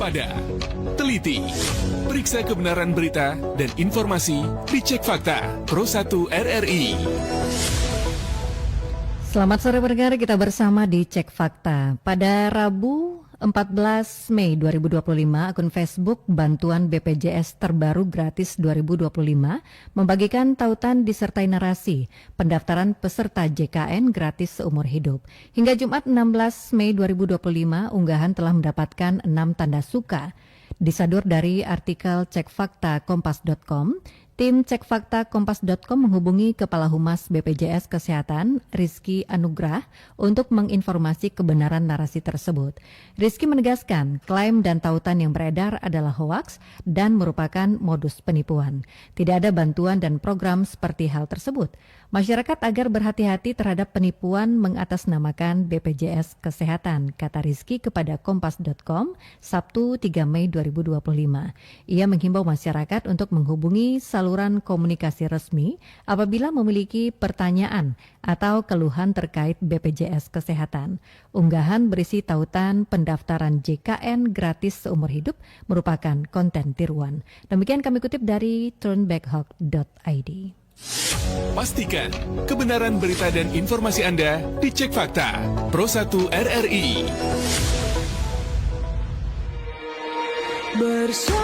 waspada, teliti, periksa kebenaran berita dan informasi, dicek fakta. Pro 1 RRI. Selamat sore pendengar, kita bersama di Cek Fakta. Pada Rabu 14 Mei 2025, akun Facebook Bantuan BPJS Terbaru Gratis 2025 membagikan tautan disertai narasi pendaftaran peserta JKN gratis seumur hidup. Hingga Jumat 16 Mei 2025, unggahan telah mendapatkan 6 tanda suka. Disadur dari artikel cekfakta.kompas.com, tim Cek Fakta Kompas.com menghubungi Kepala Humas BPJS Kesehatan, Rizky Anugrah, untuk menginformasi kebenaran narasi tersebut. Rizky menegaskan, klaim dan tautan yang beredar adalah hoaks dan merupakan modus penipuan. Tidak ada bantuan dan program seperti hal tersebut. Masyarakat agar berhati-hati terhadap penipuan mengatasnamakan BPJS Kesehatan, kata Rizky kepada Kompas.com, Sabtu 3 Mei 2025. Ia menghimbau masyarakat untuk menghubungi saluran komunikasi resmi apabila memiliki pertanyaan atau keluhan terkait BPJS Kesehatan. Unggahan berisi tautan pendaftaran JKN gratis seumur hidup merupakan konten tiruan. Demikian kami kutip dari turnbackhawk.id. Pastikan kebenaran berita dan informasi Anda dicek fakta. Pro 1 RRI. Bersatulah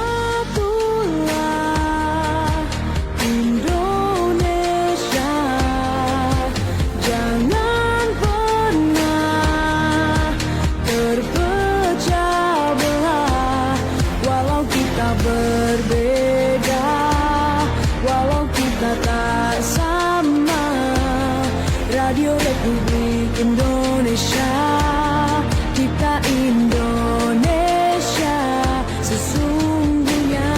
Indonesia, jangan pernah terpecah belah. Walau kita berbeda, walau kita tak sama, Radio Republik Indonesia, kita Indonesia sesungguhnya.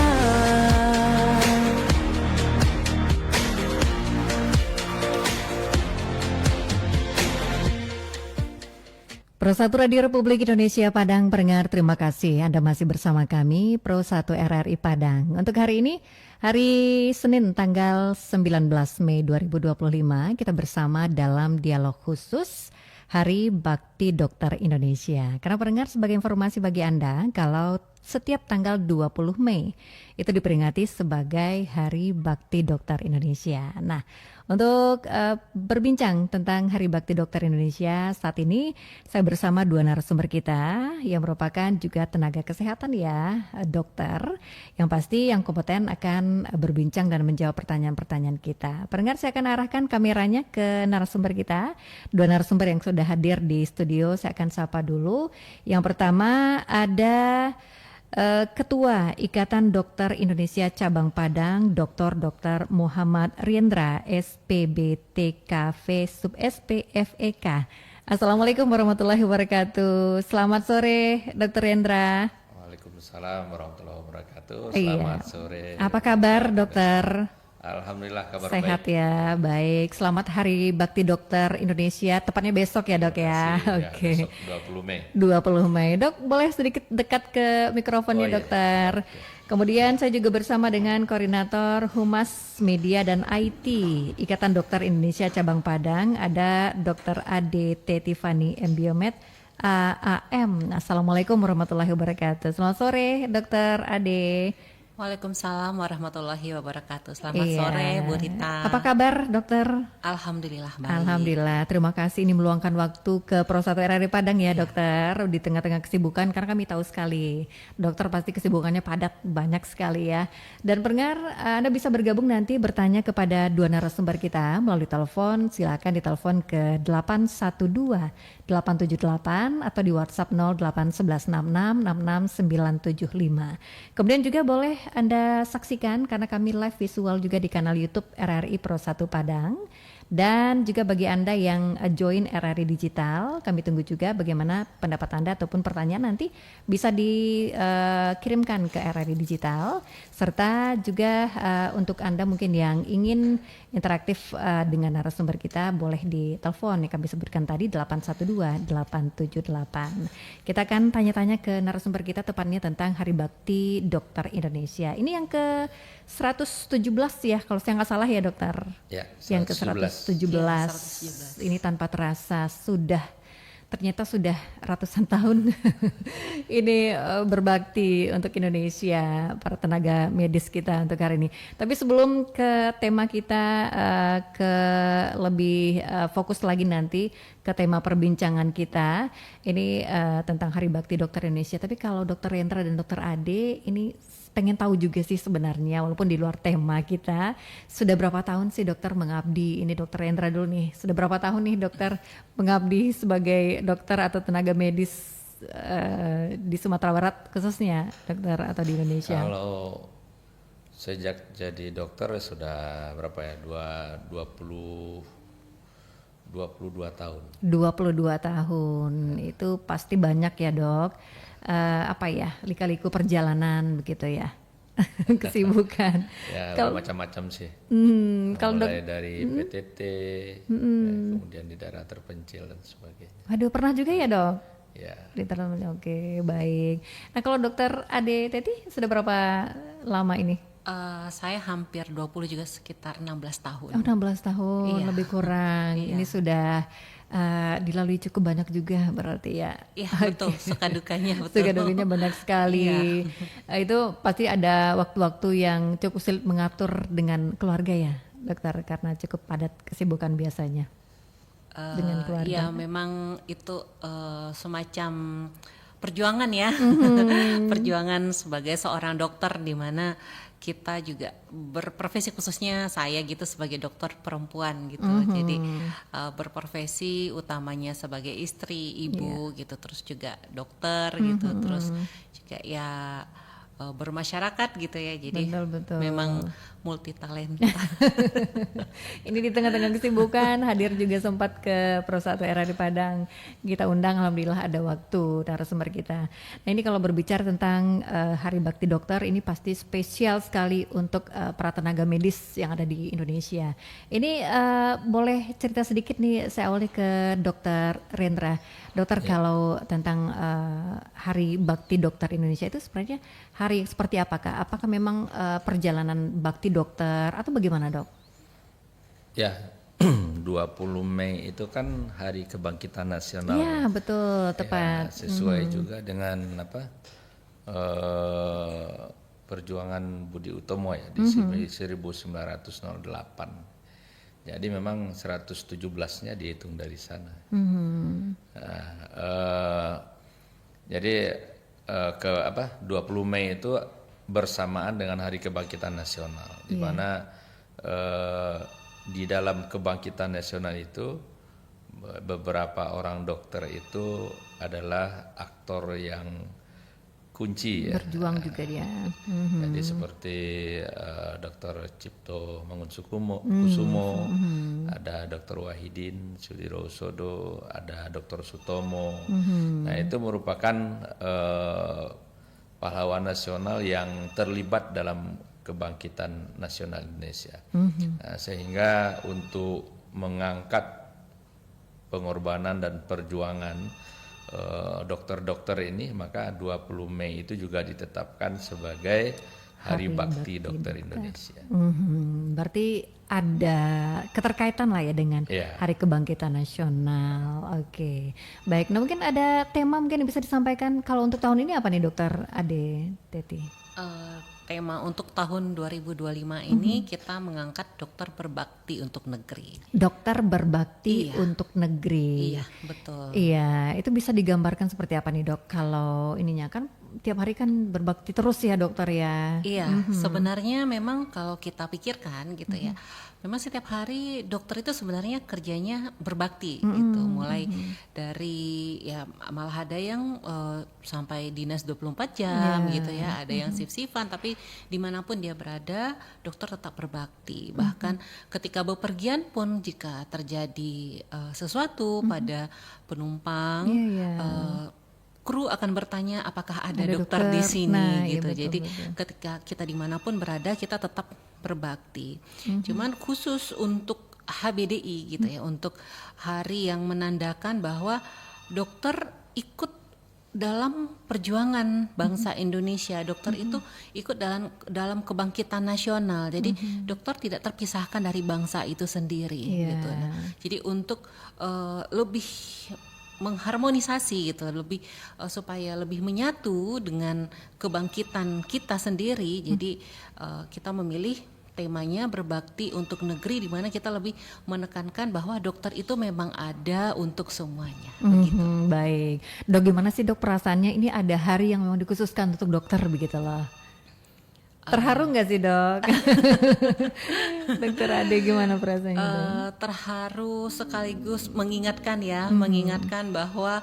Pro 1 Radio Republik Indonesia Padang pendengar, terima kasih Anda masih bersama kami Pro 1 RRI Padang. Untuk hari ini, hari Senin tanggal 19 Mei 2025, kita bersama dalam dialog khusus Hari Bakti Dokter Indonesia. Karena pendengar, sebagai informasi bagi Anda, kalau setiap tanggal 20 Mei itu diperingati sebagai Hari Bakti Dokter Indonesia. Nah, untuk berbincang tentang Hari Bakti Dokter Indonesia, saat ini saya bersama dua narasumber kita yang merupakan juga tenaga kesehatan ya, dokter, yang pasti yang kompeten akan berbincang dan menjawab pertanyaan-pertanyaan kita. Pendengar, saya akan arahkan kameranya ke narasumber kita. Dua narasumber yang sudah hadir di studio, saya akan sapa dulu. Yang pertama ada Ketua Ikatan Dokter Indonesia Cabang Padang, Dr. Muhammad Riendra, SPBTKV Sub SPFEK. Assalamualaikum warahmatullahi wabarakatuh. Selamat sore, Dr. Riendra. Waalaikumsalam warahmatullahi wabarakatuh. Iya. Selamat sore. Apa kabar, dokter? Alhamdulillah kabar Sehat baik. ya, baik. Selamat Hari Bakti Dokter Indonesia. Tepatnya besok ya, Dok ya. Oke. Besok 20 Mei. 20 Mei. Dok, boleh sedikit dekat ke mikrofonnya, iya. dokter. Kemudian saya juga bersama dengan Koordinator Humas Media dan IT Ikatan Dokter Indonesia Cabang Padang, ada Dr. ADT Tiffany M. Biomed, AM. Assalamualaikum warahmatullahi wabarakatuh. Selamat sore, Dr. Ade. Waalaikumsalam warahmatullahi wabarakatuh. Selamat sore Bu Rita. Apa kabar, dokter? Alhamdulillah baik. Alhamdulillah, terima kasih ini meluangkan waktu ke Pro 1 RRI Padang ya, dokter, di tengah-tengah kesibukan, karena kami tahu sekali dokter pasti kesibukannya padat, banyak sekali ya. Dan pendengar, Anda bisa bergabung nanti bertanya kepada dua narasumber kita melalui telepon. Silakan ditelepon ke 812 878 atau di WhatsApp 0811666695. Kemudian juga boleh Anda saksikan karena kami live visual juga di kanal YouTube RRI Pro 1 Padang. Dan juga bagi Anda yang join RRI Digital, kami tunggu juga bagaimana pendapat Anda ataupun pertanyaan nanti bisa dikirimkan ke RRI Digital. Serta juga untuk Anda mungkin yang ingin interaktif dengan narasumber kita, boleh ditelepon yang kami sebutkan tadi 812-878. Kita akan tanya-tanya ke narasumber kita tepatnya tentang Hari Bakti Dokter Indonesia. Ini yang ke 117 ya, kalau saya nggak salah ya dokter. Ya, Yang ke 117. Ya, 117. Ini tanpa terasa sudah ternyata sudah ratusan tahun ini berbakti untuk Indonesia, para tenaga medis kita untuk hari ini. Tapi sebelum ke tema kita, ke lebih fokus lagi nanti ke tema perbincangan kita, ini tentang Hari Bakti Dokter Indonesia. Tapi kalau Dokter Rendra dan Dokter Ade ini pengen tahu juga sih sebenarnya, walaupun di luar tema kita, sudah berapa tahun sih dokter mengabdi? Ini Dokter Rendra dulu nih, sudah berapa tahun nih dokter mengabdi sebagai dokter atau tenaga medis di Sumatera Barat khususnya, dokter, atau di Indonesia? Kalau sejak jadi dokter sudah berapa ya? 22 tahun. 22 tahun, itu pasti banyak ya dok. Apa ya, lika-liku perjalanan begitu ya. Kesibukan. Ya macam-macam sih. Kalau mulai dari PTT, kemudian di daerah terpencil dan sebagainya. Waduh, pernah juga ya dok? Ya. Di terlalu, oke, baik. Nah kalau Dokter Ade Teti sudah berapa lama ini? Saya hampir 20, juga sekitar 16 tahun. Oh, 16 tahun, Iya. lebih kurang. Iya. Ini sudah dilalui cukup banyak juga berarti ya. Iya betul, suka dukanya betul. Suka dukanya banyak sekali. Itu pasti ada waktu-waktu yang cukup sulit mengatur dengan keluarga ya dokter, karena cukup padat kesibukan biasanya dengan keluarga. Ya memang itu semacam perjuangan ya. Perjuangan sebagai seorang dokter, di mana kita juga berprofesi, khususnya saya gitu sebagai dokter perempuan gitu. Jadi berprofesi utamanya sebagai istri, ibu gitu, terus juga dokter gitu, terus juga ya bermasyarakat gitu ya. Jadi Betul. memang multi talenta. Ini di tengah-tengah kesibukan hadir juga sempat ke Pro 1 RRI Padang. Kita undang, alhamdulillah ada waktu narasumber kita. Nah ini kalau berbicara tentang Hari Bakti Dokter, ini pasti spesial sekali untuk para tenaga medis yang ada di Indonesia. Ini boleh cerita sedikit nih, saya awali ke Dokter Rendra. Dokter, kalau tentang Hari Bakti Dokter Indonesia itu sebenarnya hari seperti apakah? Apakah memang perjalanan bakti dokter atau bagaimana dok? Ya, 20 Mei itu kan Hari Kebangkitan Nasional. Ya betul, tepat. Ya, sesuai juga dengan perjuangan Budi Utomo ya di 1908. Jadi memang 117-nya dihitung dari sana. Jadi 20 Mei itu bersamaan dengan Hari Kebangkitan Nasional, di mana di dalam kebangkitan nasional itu beberapa orang dokter itu adalah aktor yang kunci ya. Berjuang juga dia. Jadi seperti Dr. Cipto Mangunkusumo, ada Dr. Wahidin Sudirohusodo, ada Dr. Sutomo. Nah itu merupakan pahlawan nasional yang terlibat dalam kebangkitan nasional Indonesia. Nah, sehingga untuk mengangkat pengorbanan dan perjuangan dokter-dokter ini, maka 20 Mei itu juga ditetapkan sebagai Hari Bakti Dokter Indonesia. Berarti ada keterkaitan lah ya dengan Hari Kebangkitan Nasional. Oke, baik. Nah mungkin ada tema mungkin yang bisa disampaikan kalau untuk tahun ini apa nih Dokter Ade Teti? Tema untuk tahun 2025 ini kita mengangkat dokter berbakti untuk negeri. Dokter berbakti untuk negeri. Iya, betul. Iya, itu bisa digambarkan seperti apa nih dok? Kalau ininya kan tiap hari kan berbakti terus ya dokter ya. Iya, sebenarnya memang kalau kita pikirkan gitu ya, memang setiap hari dokter itu sebenarnya kerjanya berbakti gitu, mulai dari ya malah ada yang sampai dinas 24 jam gitu ya, ada yang shift-shiftan, tapi dimanapun dia berada dokter tetap berbakti. Bahkan ketika bepergian pun jika terjadi sesuatu pada penumpang, kru akan bertanya apakah ada dokter di sini gitu. Betul, jadi ketika kita dimanapun berada kita tetap berbakti. Cuman khusus untuk HBDI gitu ya, untuk hari yang menandakan bahwa dokter ikut dalam perjuangan bangsa Indonesia. Dokter itu ikut dalam kebangkitan nasional. Jadi dokter tidak terpisahkan dari bangsa itu sendiri gitu. Nah, jadi untuk lebih mengharmonisasi gitu, lebih supaya lebih menyatu dengan kebangkitan kita sendiri. Jadi kita memilih temanya berbakti untuk negeri, di mana kita lebih menekankan bahwa dokter itu memang ada untuk semuanya. Begitu. Baik, dok, gimana sih dok perasaannya ini ada hari yang memang dikhususkan untuk dokter begitu loh? Terharu nggak sih dok? Dokter Ade gimana perasaannya dok? Terharu sekaligus mengingatkan ya, mengingatkan bahwa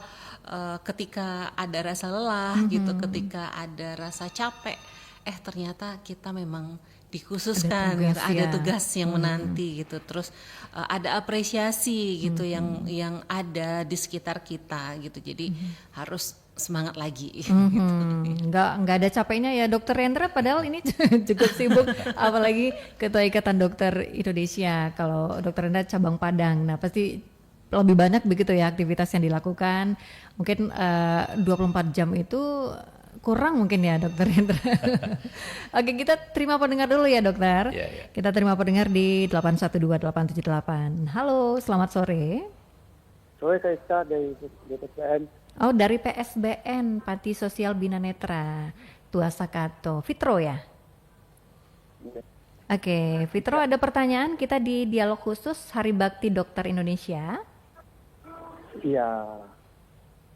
ketika ada rasa lelah gitu, ketika ada rasa capek, ternyata kita memang dikhususkan ada tugas yang menanti gitu, terus ada apresiasi gitu yang ada di sekitar kita gitu, jadi harus semangat lagi. Nggak ada capeknya ya dokter Rendra, padahal ini cukup sibuk, apalagi Ketua Ikatan Dokter Indonesia. Kalau dokter Rendra cabang Padang, nah pasti lebih banyak begitu ya aktivitas yang dilakukan. Mungkin 24 jam itu kurang mungkin ya dokter Rendra. Oke, kita terima pendengar dulu ya dokter. Kita terima pendengar di 812878. Halo, selamat sore. Sore Kak Ika dari PSBN. Oh, dari PSBN, Panti Sosial Bina Netra, Tua Sakato. Fitro ya? Oke, Fitro, ada pertanyaan kita di dialog khusus Hari Bakti Dokter Indonesia. Iya.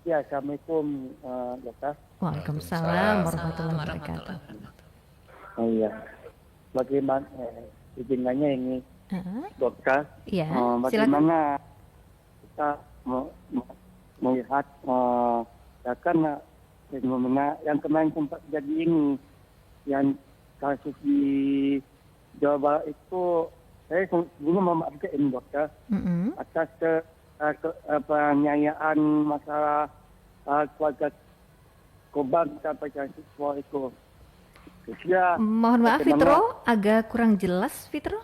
Ya, Assalamualaikum dokter. Waalaikumsalam warahmatullahi wabarakatuh. Oh iya. Bagaimana izinannya ini dokter? Iya, bagaimana kita melihat karena fenomena yang kemarin sempat jadi ini, yang kasus di Jawa Barat itu, saya sebelumnya memaafkan ini dokter atas penganiayaan masalah keluarga korban sampai siswa itu. Mohon maaf Fitro, agak kurang jelas Fitro.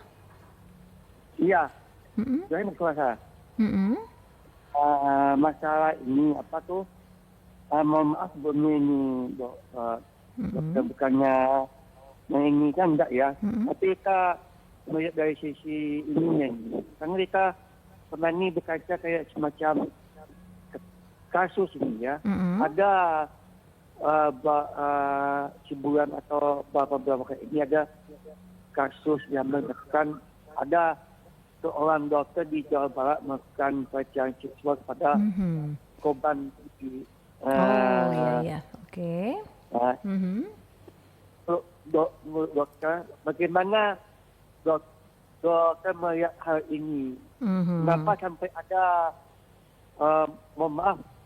Iya, saya berkuasa. Masalah ini apa tuh? Mohon maaf sebelumnya ini dokter bukannya menginginkan enggak ya, tapi kita melihat dari sisi ininya, karena kita pernah ini berkaca kayak semacam kasus ini ya, ada sebulan atau beberapa kali ini ada kasus yang menekan ada seorang dokter di Jawa Barat melakukan pelecehan seksual kepada korban di Oke. Dokter, bagaimana dokter melihat hal ini? Mengapa sampai ada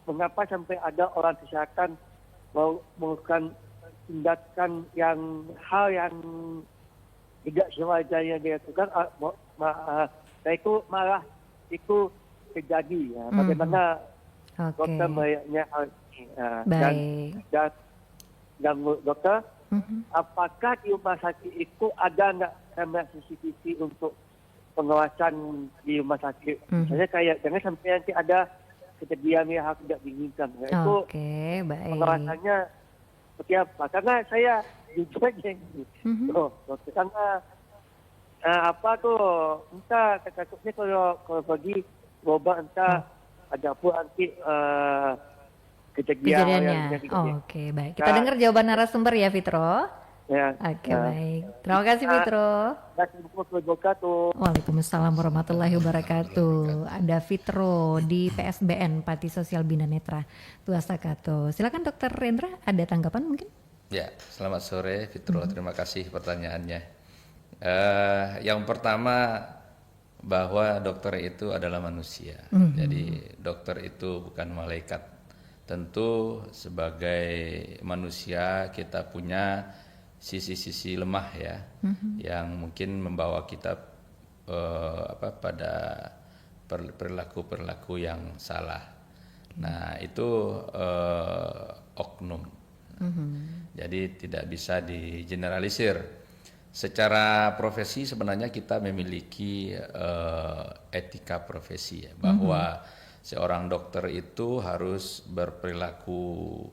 mengapa sampai ada orang kesehatan melakukan tindakan hal yang tidak sewajarnya dilakukan? Itu malah itu terjadi. Ya. Bagaimana dokter melihatnya hal ini? Dan dokter, apakah di rumah sakit itu ada nggak kamera CCTV untuk pengawasan di rumah sakit? Misalnya kayak jangan sampai nanti ada kejadian yang tidak diinginkan. Itu pengawasannya seperti apa? Karena saya jujur aja ini, dokter, karena entah takutnya kalau bagi wabah entah ada pun nanti kejadiannya. Oke, baik. Kita dengar jawaban narasumber ya, Fitro. Ya. Oke, baik. Terima kasih, Fitro. Waalaikumsalam warahmatullahi wabarakatuh. Ada Fitro di PSBN, Panti Sosial Bina Netra, Tua Sakato. Silakan Dokter Rendra, ada tanggapan mungkin? Ya, selamat sore Fitro. Terima kasih pertanyaannya. Yang pertama, bahwa dokter itu adalah manusia. Jadi dokter itu bukan malaikat. Tentu sebagai manusia kita punya sisi-sisi lemah ya, yang mungkin membawa kita pada perilaku-perilaku yang salah. Nah itu oknum. Jadi tidak bisa digeneralisir. Secara profesi sebenarnya kita memiliki etika profesi ya, bahwa seorang dokter itu harus berperilaku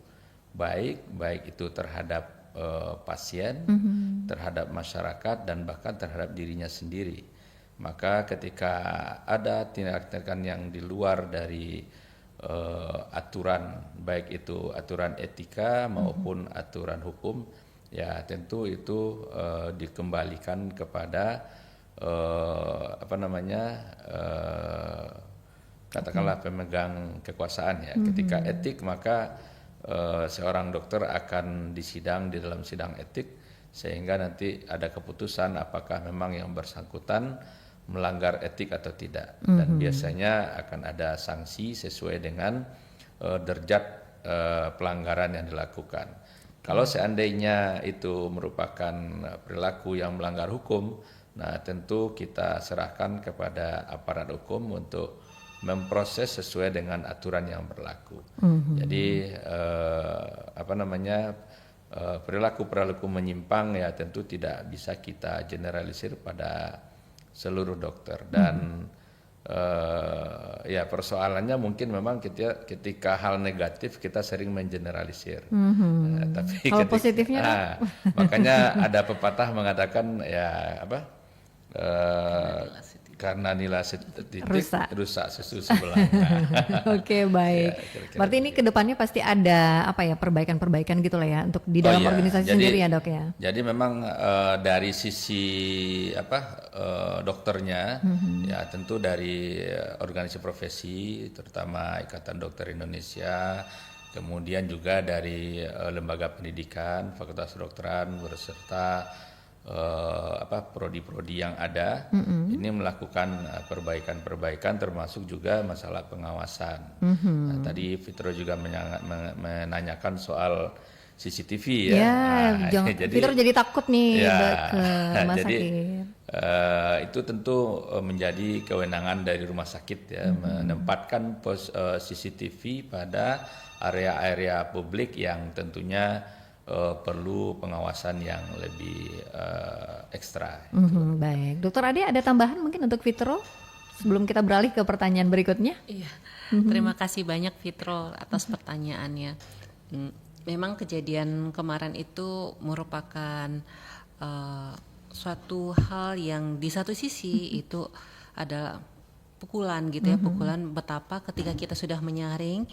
baik itu terhadap pasien, terhadap masyarakat, dan bahkan terhadap dirinya sendiri. Maka ketika ada tindakan yang di luar dari aturan, baik itu aturan etika maupun aturan hukum, ya tentu itu dikembalikan kepada katakanlah pemegang kekuasaan ya. Ketika etik, maka seorang dokter akan disidang di dalam sidang etik, sehingga nanti ada keputusan apakah memang yang bersangkutan melanggar etik atau tidak, dan biasanya akan ada sanksi sesuai dengan derajat pelanggaran yang dilakukan. Kalau seandainya itu merupakan perilaku yang melanggar hukum, nah tentu kita serahkan kepada aparat hukum untuk memproses sesuai dengan aturan yang berlaku. Jadi perilaku-perilaku menyimpang ya tentu tidak bisa kita generalisir pada seluruh dokter, dan ya persoalannya mungkin memang ketika hal negatif kita sering mengeneralisir. Tapi kalau positifnya makanya ada pepatah mengatakan ya karena nilai titik rusak susu sebelah. Oke, baik. Ya, kira-kira berarti ini kedepannya pasti ada perbaikan-perbaikan gitu lah ya untuk di dalam organisasi sendiri ya dok ya. Jadi memang dari sisi dokternya ya tentu dari organisasi profesi terutama Ikatan Dokter Indonesia, kemudian juga dari lembaga pendidikan, Fakultas Kedokteran beserta prodi-prodi yang ada ini melakukan perbaikan-perbaikan, termasuk juga masalah pengawasan. Nah, tadi Fitro juga menanyakan soal CCTV ya. Fitro jadi takut nih ya, ke rumah jadi, sakit. Itu tentu menjadi kewenangan dari rumah sakit ya, menempatkan CCTV pada area-area publik yang tentunya perlu pengawasan yang lebih ekstra. Baik, Dokter Ade ada tambahan mungkin untuk Fitro sebelum kita beralih ke pertanyaan berikutnya? Iya, terima kasih banyak Fitro atas pertanyaannya. Memang kejadian kemarin itu merupakan suatu hal yang di satu sisi itu adalah pukulan gitu ya, pukulan betapa ketika kita sudah menyaring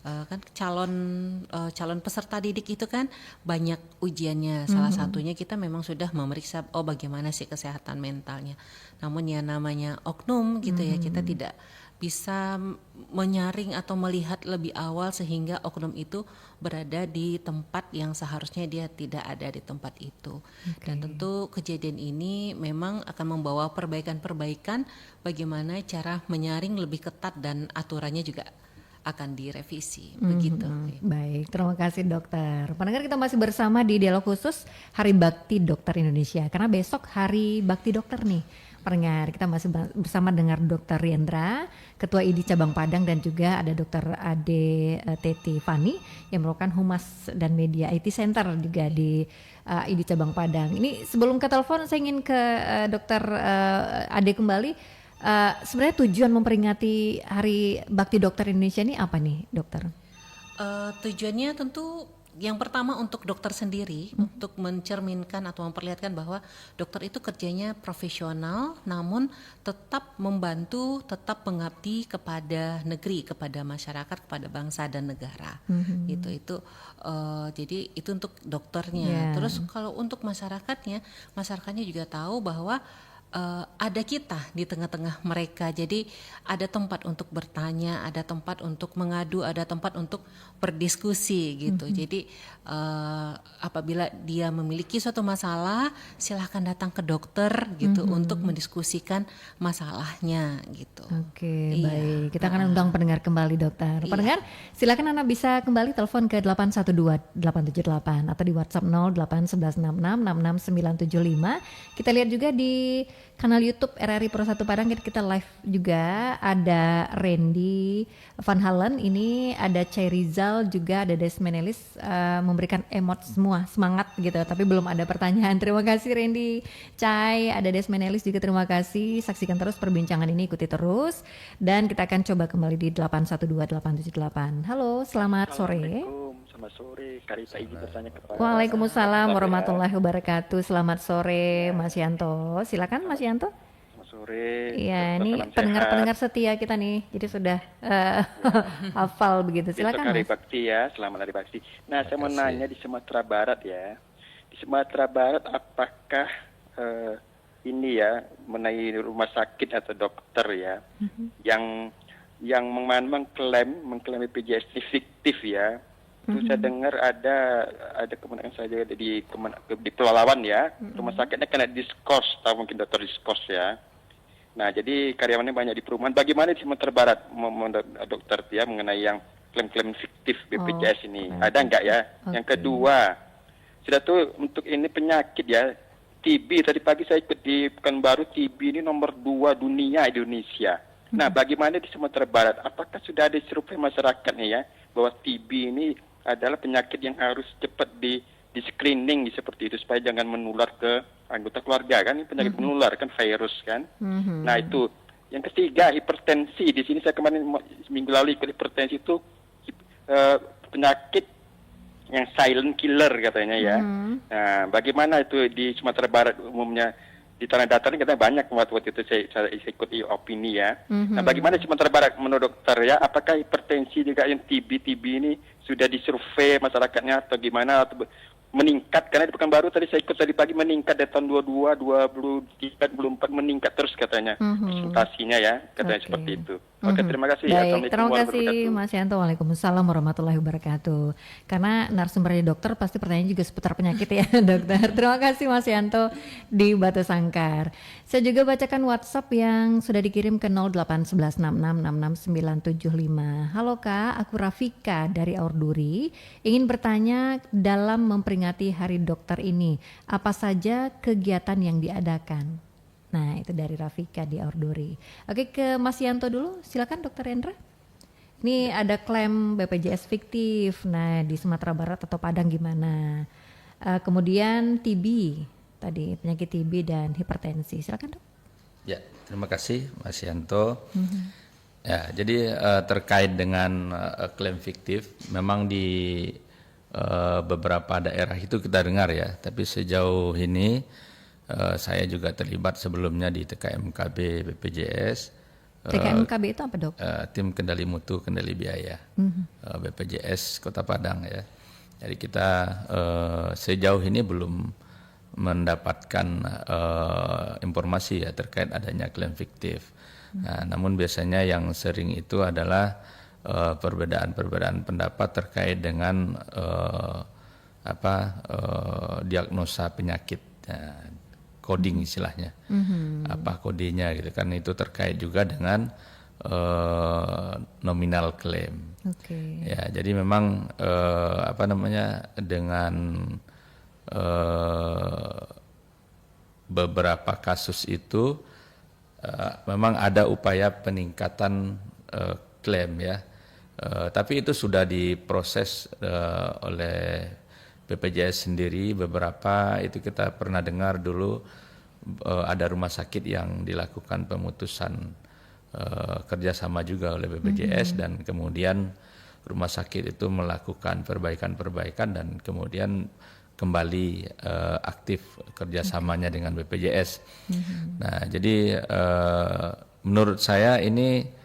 kan calon peserta didik itu kan banyak ujiannya. Salah satunya kita memang sudah memeriksa bagaimana sih kesehatan mentalnya. Namun ya namanya oknum gitu ya, kita tidak bisa menyaring atau melihat lebih awal sehingga oknum itu berada di tempat yang seharusnya dia tidak ada di tempat itu. Dan tentu kejadian ini memang akan membawa perbaikan-perbaikan bagaimana cara menyaring lebih ketat dan aturannya juga akan direvisi. Begitu. Baik, terima kasih dokter. Pendengar, kita masih bersama di dialog khusus Hari Bakti Dokter Indonesia karena besok Hari Bakti Dokter nih. Pendengar, kita masih bersama dengan Dr. Riendra, Ketua ID Cabang Padang, dan juga ada Dr. Ade Teti Fani yang merupakan Humas dan Media IT Center juga di ID Cabang Padang. Ini sebelum ke telepon saya ingin ke Dr. Ade kembali. Sebenarnya tujuan memperingati Hari Bakti Dokter Indonesia ini apa nih, dokter? Tujuannya tentu yang pertama untuk dokter sendiri, untuk mencerminkan atau memperlihatkan bahwa dokter itu kerjanya profesional, namun tetap membantu, tetap mengabdi kepada negeri, kepada masyarakat, kepada bangsa dan negara. Itu jadi itu untuk dokternya. Terus kalau untuk masyarakatnya juga tahu bahwa ada kita di tengah-tengah mereka, jadi ada tempat untuk bertanya, ada tempat untuk mengadu, ada tempat untuk berdiskusi gitu. Jadi apabila dia memiliki suatu masalah, silahkan datang ke dokter gitu untuk mendiskusikan masalahnya gitu. Oke, baik. Kita akan undang pendengar kembali, dokter. Pendengar, silakan Anda bisa kembali telepon ke 812-878 atau di WhatsApp 0811666675. Kita lihat juga di kanal YouTube RRI Pro 1 Padang, kita live juga. Ada Randy Van Halen, ini ada Cai Rizal, juga ada Desmenelis memberikan emot semua semangat gitu, tapi belum ada pertanyaan. Terima kasih Randy, Cai, ada Desmenelis juga, terima kasih. Saksikan terus perbincangan ini, ikuti terus, dan kita akan coba kembali di 812878. Halo, selamat sore. Selamat sore, Karita izin bertanya kepada. Waalaikumsalam warahmatullahi wabarakatuh. Selamat sore Mas Yanto. Silakan Mas Yanto. Selamat sore. Iya, Dokter, ini salam pendengar-pendengar sehat. setia kita nih, jadi sudah hafal begitu. Besok Silakan hari Mas. bakti ya, selamat hari bakti. Nah, saya mau kasih. nanya di Sumatera Barat ya. Di Sumatera Barat apakah ini ya mengenai rumah sakit atau dokter ya yang mengklaim BPJS ini fiktif ya. Itu saya dengar ada kemenangan saja di Pulau Lawan ya. Rumah sakitnya kena diskos, tahu mungkin dokter diskos ya. Nah, jadi karyawannya banyak di perumahan. Bagaimana di Sumatera Barat, dokter ya, mengenai yang klaim-klaim fiktif BPJS ini? Ada nggak ya? Yang kedua, sudah tuh untuk ini penyakit ya, TB. Tadi pagi saya ikut di Pekanbaru, TB ini nomor 2 dunia di Indonesia. Nah, bagaimana di Sumatera Barat? Apakah sudah ada survei masyarakat nih ya, bahwa TB ini adalah penyakit yang harus cepat di screening seperti itu supaya jangan menular ke anggota keluarga kan, ini penyakit menular kan, virus kan. Nah itu. Yang ketiga, hipertensi. Di sini saya kemarin minggu lalu ikut hipertensi itu penyakit yang silent killer katanya ya. Nah, bagaimana itu di Sumatera Barat umumnya? Di Tanah Datar ini katanya banyak waktu itu saya ikut opini ya. Nah, bagaimana di Sumatera Barat menurut dokter ya? Apakah hipertensi juga yang TB ini sudah disurvei masyarakatnya atau gimana, atau meningkat? Karena di Pekanbaru tadi saya ikut tadi pagi meningkat dari tahun 22, 23, 24 meningkat terus katanya presentasinya ya, katanya seperti itu. Oke, terima kasih. Baik, Assalamualaikum terima kasih warahmatullahi wabarakatuh. Mas Yanto. Waalaikumsalam warahmatullahi wabarakatuh. Karena narasumbernya dokter pasti pertanyaan juga seputar penyakit ya dokter. Terima kasih Mas Yanto di Batu Sangkar. Saya juga bacakan WhatsApp yang sudah dikirim ke 08166666975. Halo Kak, aku Rafika dari Aurduri. Ingin bertanya dalam memperingati Hari Dokter ini, apa saja kegiatan yang diadakan? Nah, itu dari Rafika di Aurduri. Oke, ke Mas Yanto dulu. Silakan Dokter Hendra. Ini ada klaim BPJS fiktif. Nah, di Sumatera Barat atau Padang gimana? Kemudian TB tadi, penyakit TB dan hipertensi. Silakan Dok. Ya, terima kasih Mas Yanto. Ya, jadi terkait dengan klaim fiktif, memang di beberapa daerah itu kita dengar ya. Tapi sejauh ini saya juga terlibat sebelumnya di TKMKB BPJS. TKMKB itu apa Dok? Tim Kendali Mutu Kendali Biaya BPJS Kota Padang ya. Jadi kita sejauh ini belum mendapatkan informasi ya terkait adanya klaim fiktif. Nah, namun biasanya yang sering itu adalah perbedaan pendapat terkait dengan diagnosa penyakit. Nah, coding istilahnya, apa kodenya gitu kan, itu terkait juga dengan nominal claim. Ya, jadi memang dengan beberapa kasus itu memang ada upaya peningkatan klaim ya, tapi itu sudah diproses oleh BPJS sendiri. Beberapa itu kita pernah dengar dulu ada rumah sakit yang dilakukan pemutusan kerjasama juga oleh BPJS dan kemudian rumah sakit itu melakukan perbaikan dan kemudian kembali aktif kerjasamanya dengan BPJS. Nah, jadi menurut saya ini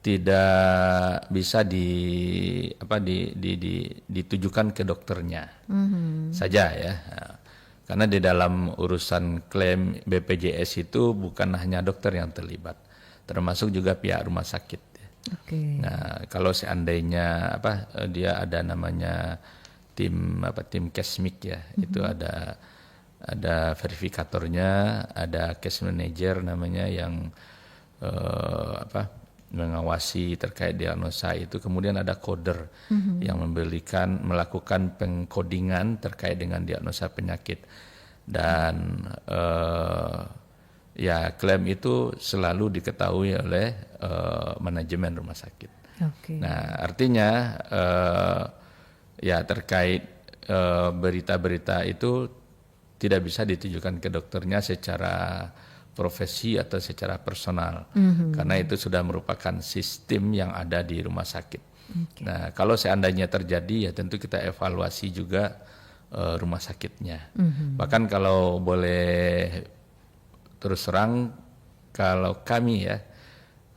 tidak bisa ditujukan ke dokternya saja ya, karena di dalam urusan klaim BPJS itu bukan hanya dokter yang terlibat, termasuk juga pihak rumah sakit. Nah, kalau seandainya dia ada namanya tim Kesmik ya, itu ada verifikatornya, ada case manager namanya yang mengawasi terkait diagnosa itu, kemudian ada coder yang melakukan pengkodingan terkait dengan diagnosa penyakit dan ya klaim itu selalu diketahui oleh manajemen rumah sakit. Nah, artinya ya terkait berita-berita itu tidak bisa ditujukan ke dokternya secara profesi atau secara personal, karena itu sudah merupakan sistem yang ada di rumah sakit. Nah, kalau seandainya terjadi ya tentu kita evaluasi juga rumah sakitnya. Bahkan kalau boleh terus terang, kalau kami ya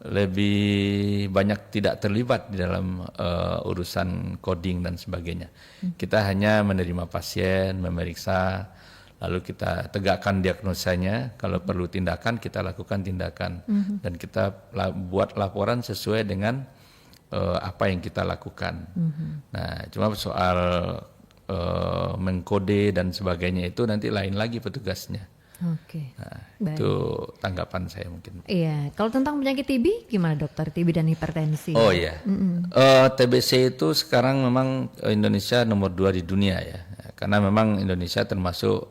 lebih banyak tidak terlibat di dalam urusan coding dan sebagainya. Kita hanya menerima pasien, memeriksa, lalu kita tegakkan diagnosanya. Kalau perlu tindakan, kita lakukan tindakan, dan kita buat laporan sesuai dengan apa yang kita lakukan. Nah, cuma soal mengkode dan sebagainya itu nanti lain lagi petugasnya. Oke. Nah, itu tanggapan saya mungkin. Iya, kalau tentang penyakit TB gimana dokter? TB dan hipertensi. Oh iya, TBC itu sekarang memang Indonesia nomor 2 di dunia ya, karena memang Indonesia termasuk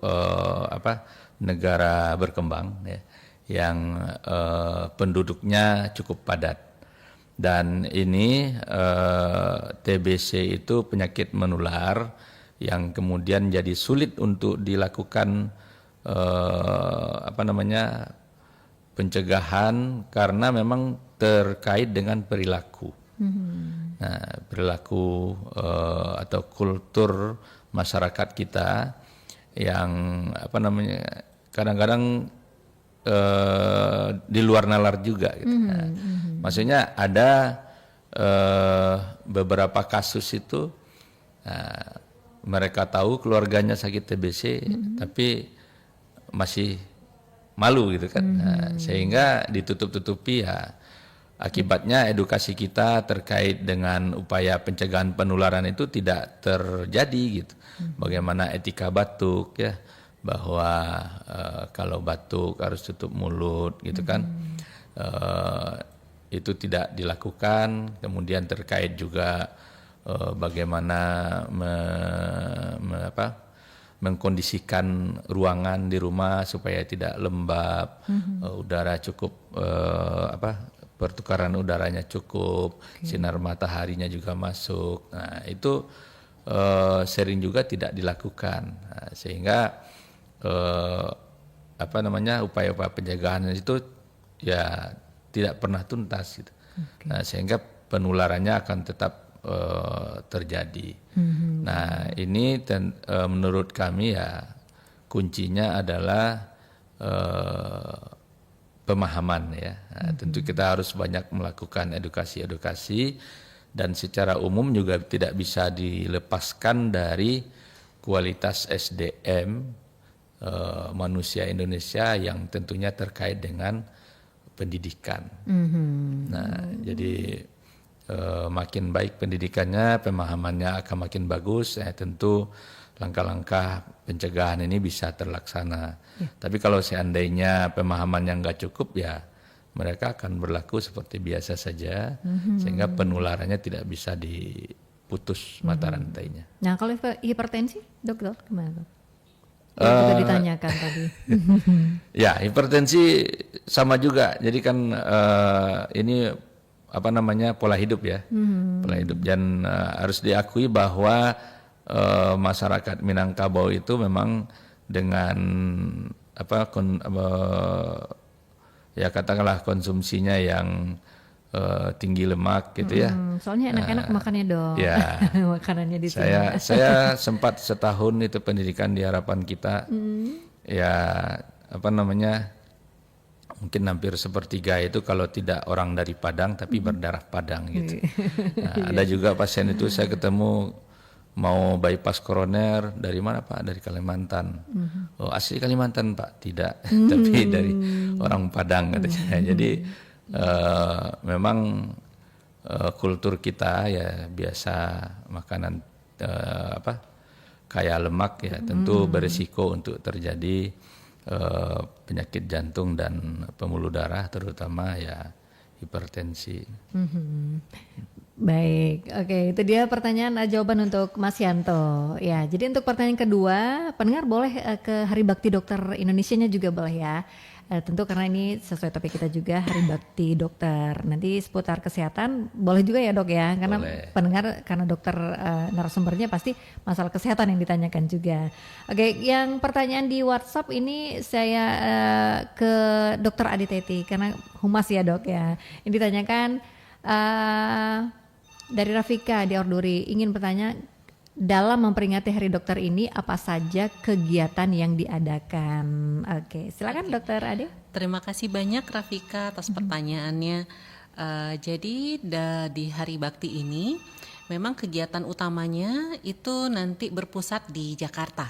negara berkembang ya, yang penduduknya cukup padat. Dan ini TBC itu penyakit menular yang kemudian jadi sulit untuk dilakukan pencegahan karena memang terkait dengan perilaku. Nah, perilaku atau kultur masyarakat kita yang kadang-kadang di luar nalar juga gitu. Maksudnya ada beberapa kasus itu mereka tahu keluarganya sakit TBC tapi masih malu gitu kan. Sehingga ditutup-tutupi ya. Akibatnya edukasi kita terkait dengan upaya pencegahan penularan itu tidak terjadi gitu. Bagaimana etika batuk ya, bahwa kalau batuk harus tutup mulut gitu kan. Itu tidak dilakukan. Kemudian terkait juga bagaimana mengkondisikan ruangan di rumah supaya tidak lembab, udara cukup, pertukaran udaranya cukup, sinar mataharinya juga masuk. Nah, itu sering juga tidak dilakukan. Nah, sehingga upaya-upaya pencegahan itu ya tidak pernah tuntas gitu. Nah, sehingga penularannya akan tetap terjadi. Nah, ini menurut kami ya kuncinya adalah pemahaman ya. Nah, tentu kita harus banyak melakukan edukasi dan secara umum juga tidak bisa dilepaskan dari kualitas SDM manusia Indonesia yang tentunya terkait dengan pendidikan. Nah, jadi makin baik pendidikannya, pemahamannya akan makin bagus, tentu langkah-langkah pencegahan ini bisa terlaksana. Tapi kalau seandainya pemahamannya nggak cukup ya mereka akan berlaku seperti biasa saja, sehingga penularannya tidak bisa diputus mata rantainya. Nah, kalau hipertensi, dokter gimana? Yang juga ditanyakan tadi. Ya, hipertensi sama juga. Jadi kan ini pola hidup ya, pola hidup, dan harus diakui bahwa masyarakat Minangkabau itu memang dengan katakanlah konsumsinya yang tinggi lemak gitu ya. Soalnya enak-enak makannya dong. Ya. Makanannya di sini. Saya sempat setahun itu pendidikan di Harapan Kita. Ya mungkin hampir sepertiga itu kalau tidak orang dari Padang tapi berdarah Padang gitu. Nah, ada juga pasien itu saya ketemu mau bypass koroner, dari mana Pak? Dari Kalimantan. Oh, asli Kalimantan Pak? Tidak, tapi dari orang Padang katanya. Jadi memang kultur kita ya biasa makanan kaya lemak ya tentu berisiko untuk terjadi penyakit jantung dan pembuluh darah, terutama ya hipertensi. Baik, oke, itu dia pertanyaan jawaban untuk Mas Yanto. Ya, jadi untuk pertanyaan kedua, pendengar boleh ke Hari Bakti Dokter Indonesianya juga boleh ya. Tentu karena ini sesuai topik kita juga, Hari Bakti Dokter. Nanti seputar kesehatan boleh juga ya dok ya, karena boleh. Pendengar karena dokter narasumbernya pasti masalah kesehatan yang ditanyakan juga. Oke, yang pertanyaan di WhatsApp ini saya ke Dokter Aditeti karena humas ya dok ya. Ini ditanyakan dari Rafika di Orduri, ingin bertanya dalam memperingati Hari Dokter ini apa saja kegiatan yang diadakan? Oke, silakan Dokter Ade. Terima kasih banyak Rafika atas pertanyaannya. Jadi di Hari Bakti ini memang kegiatan utamanya itu nanti berpusat di Jakarta,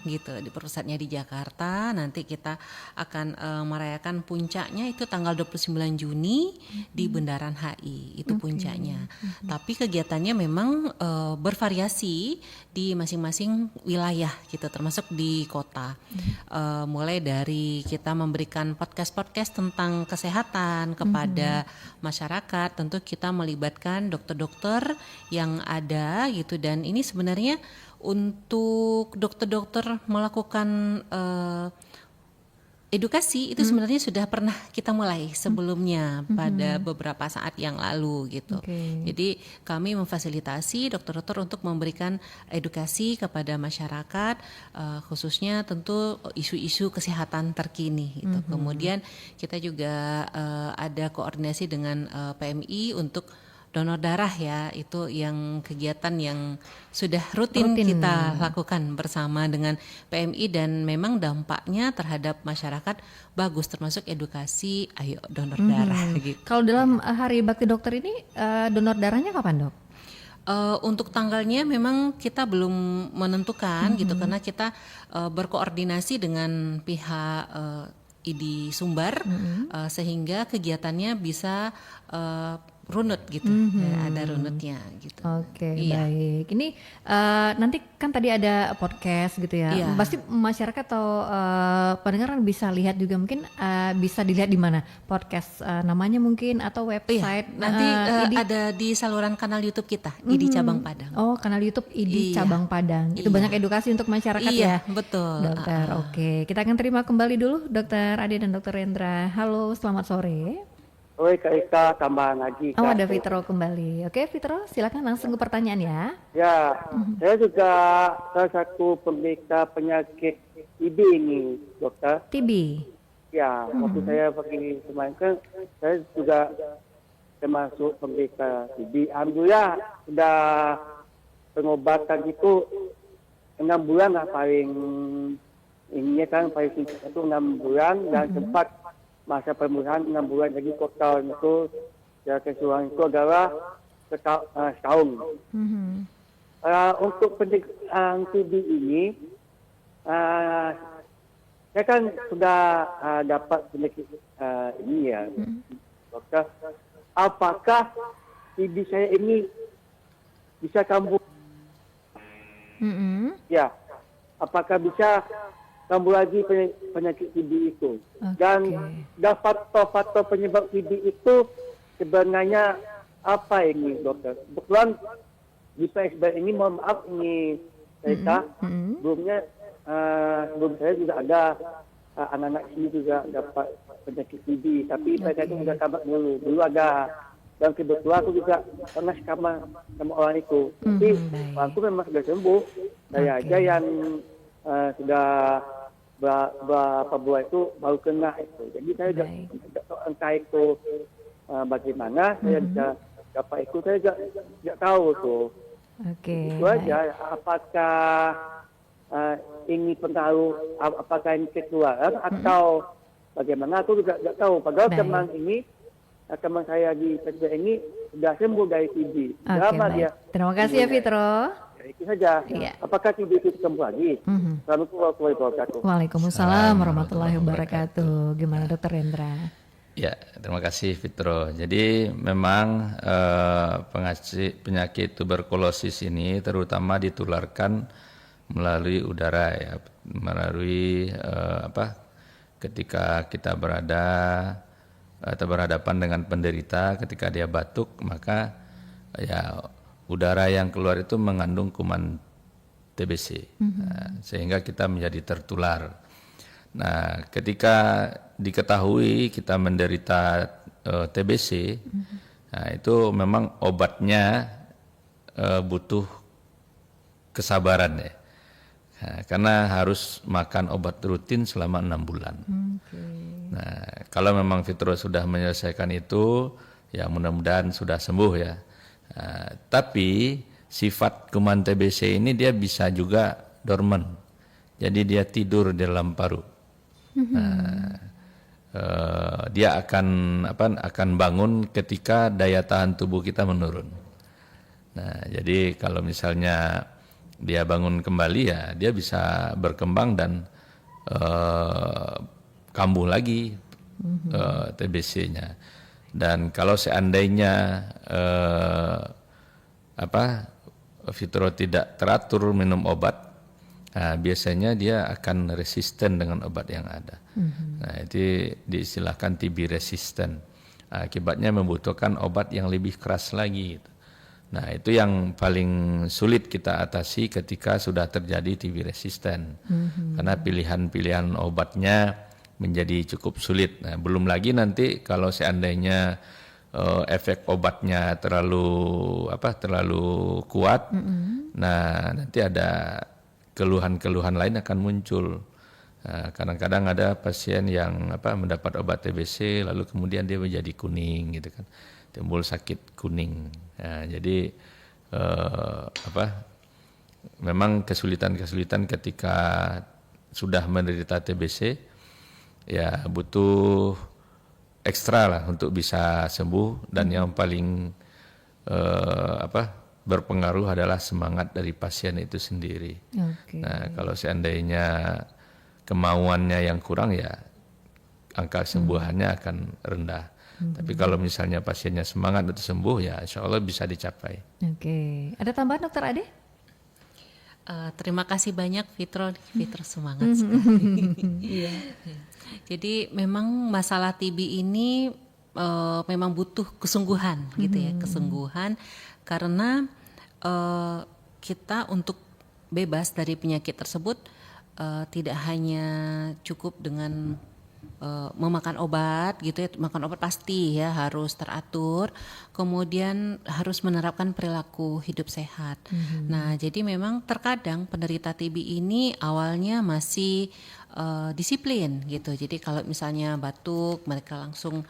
gitu. Di pusatnya di Jakarta. Nanti kita akan merayakan puncaknya itu tanggal 29 Juni di Bundaran HI, itu puncaknya. Tapi kegiatannya memang bervariasi di masing-masing wilayah, gitu, termasuk di kota. Mulai dari kita memberikan podcast-podcast tentang kesehatan kepada masyarakat, tentu kita melibatkan dokter-dokter yang ada gitu, dan ini sebenarnya untuk dokter-dokter melakukan edukasi itu sebenarnya sudah pernah kita mulai sebelumnya pada beberapa saat yang lalu gitu. Jadi kami memfasilitasi dokter-dokter untuk memberikan edukasi kepada masyarakat, khususnya tentu isu-isu kesehatan terkini gitu. Kemudian kita juga ada koordinasi dengan PMI untuk donor darah ya, itu yang kegiatan yang sudah rutin kita lakukan bersama dengan PMI, dan memang dampaknya terhadap masyarakat bagus, termasuk edukasi ayo donor darah gitu. Kalau dalam Hari Bakti Dokter ini donor darahnya kapan, Dok? Untuk tanggalnya memang kita belum menentukan gitu, karena kita berkoordinasi dengan pihak ID Sumbar sehingga kegiatannya bisa runut gitu, ya, ada runutnya gitu. Oke, baik. Ini nanti kan tadi ada podcast gitu ya. Iya. Pasti masyarakat atau pendengar bisa lihat juga, mungkin bisa dilihat di mana podcast namanya mungkin, atau website. Nanti ID. ada di saluran kanal YouTube kita, ID Cabang Padang. Oh, kanal YouTube ID Cabang Padang. Itu Iya. banyak edukasi untuk masyarakat ya. Iya, betul. Dokter, oke. Kita akan terima kembali dulu Dokter Ade dan Dokter Rendra. Halo, selamat sore. Oi Kak Ika, tambahan lagi. Oh, Kak. ada Fitro kembali. Oke, Fitro, silakan langsung ke pertanyaan ya. Ya, saya juga salah satu penderita penyakit TB ini, dokter. TB. Ya, waktu saya pergi kemarin kan, saya juga termasuk penderita TB. Alhamdulillah, sudah pengobatan itu 6 bulan lah paling, ininya kan paling singkat itu 6 bulan, dan sempat masa pemulihan 6 bulan lagi total itu ya keseluruhan itu adalah setahun. Untuk pendidikan TB ini, saya kan sudah dapat penyakit ini ya, dokter. Apakah TB saya ini bisa kambuh? Ya, apakah bisa kambuh lagi penyakit TB itu? Dan faktor penyebab TB itu sebenarnya apa ini, dokter? Kebetulan di PSB ini, mohon maaf ini saya sebelumnya sebelum saya juga ada anak-anak sini juga dapat penyakit TB, tapi mereka itu sudah kabar dulu ada, dan kebetulan aku juga pernah sama orang itu, tapi aku memang sudah sembuh. Saya aja yang sudah berapa bulan itu baru kena itu. Jadi saya tidak tahu entah itu bagaimana saya bisa dapat itu, saya tidak tahu tuh. Itu aja. Apakah ini pengaruh, apakah ini ketularan atau bagaimana, aku juga tidak tahu. Padahal teman saya di PSB ini sudah sembuh dari TB. Terima kasih ya Fitro. Itu saja. Apakah TB itu sembuh lagi? Assalamualaikum warahmatullahi wabarakatuh. Waalaikumsalam warahmatullahi wabarakatuh. Gimana Dokter Rendra? Ya, terima kasih Fitro. Jadi memang penyakit tuberkulosis ini terutama ditularkan melalui udara ya, melalui ketika kita berada atau berhadapan dengan penderita, ketika dia batuk, maka ya udara yang keluar itu mengandung kuman TBC, sehingga kita menjadi tertular. Nah, ketika diketahui kita menderita TBC, nah itu memang obatnya butuh kesabaran ya, karena harus makan obat rutin selama 6 bulan. Nah, kalau memang Fitro sudah menyelesaikan itu, ya mudah-mudahan sudah sembuh ya. Tapi sifat kuman TBC ini dia bisa juga dormant. Jadi dia tidur di dalam paru. Nah, dia akan bangun ketika daya tahan tubuh kita menurun. Nah, jadi kalau misalnya dia bangun kembali ya dia bisa berkembang dan kambuh lagi TBC-nya. Dan kalau seandainya Fitro tidak teratur minum obat, nah, biasanya dia akan resisten dengan obat yang ada. Nah, itu diistilahkan TB resisten. Akibatnya membutuhkan obat yang lebih keras lagi. Gitu. Nah, itu yang paling sulit kita atasi ketika sudah terjadi TB resisten. Karena pilihan-pilihan obatnya menjadi cukup sulit. Nah, belum lagi nanti kalau seandainya efek obatnya terlalu kuat, nah nanti ada keluhan-keluhan lain akan muncul. Nah, kadang-kadang ada pasien yang mendapat obat TBC lalu kemudian dia menjadi kuning gitu kan, timbul sakit kuning. Nah, jadi memang kesulitan-kesulitan ketika sudah menderita TBC ya butuh ekstra lah untuk bisa sembuh, dan yang paling berpengaruh adalah semangat dari pasien itu sendiri. Okay. Nah, kalau seandainya kemauannya yang kurang ya angka kesembuhannya akan rendah. Tapi kalau misalnya pasiennya semangat untuk sembuh ya insya Allah bisa dicapai. Oke. Ada tambahan Dokter Ade? Terima kasih banyak Fitro semangat sekali. Jadi memang masalah TB ini memang butuh kesungguhan gitu ya, kesungguhan karena kita untuk bebas dari penyakit tersebut tidak hanya cukup dengan memakan obat gitu ya, makan obat pasti ya harus teratur, kemudian harus menerapkan perilaku hidup sehat. Nah, jadi memang terkadang penderita TB ini awalnya masih disiplin gitu. Jadi kalau misalnya batuk, mereka langsung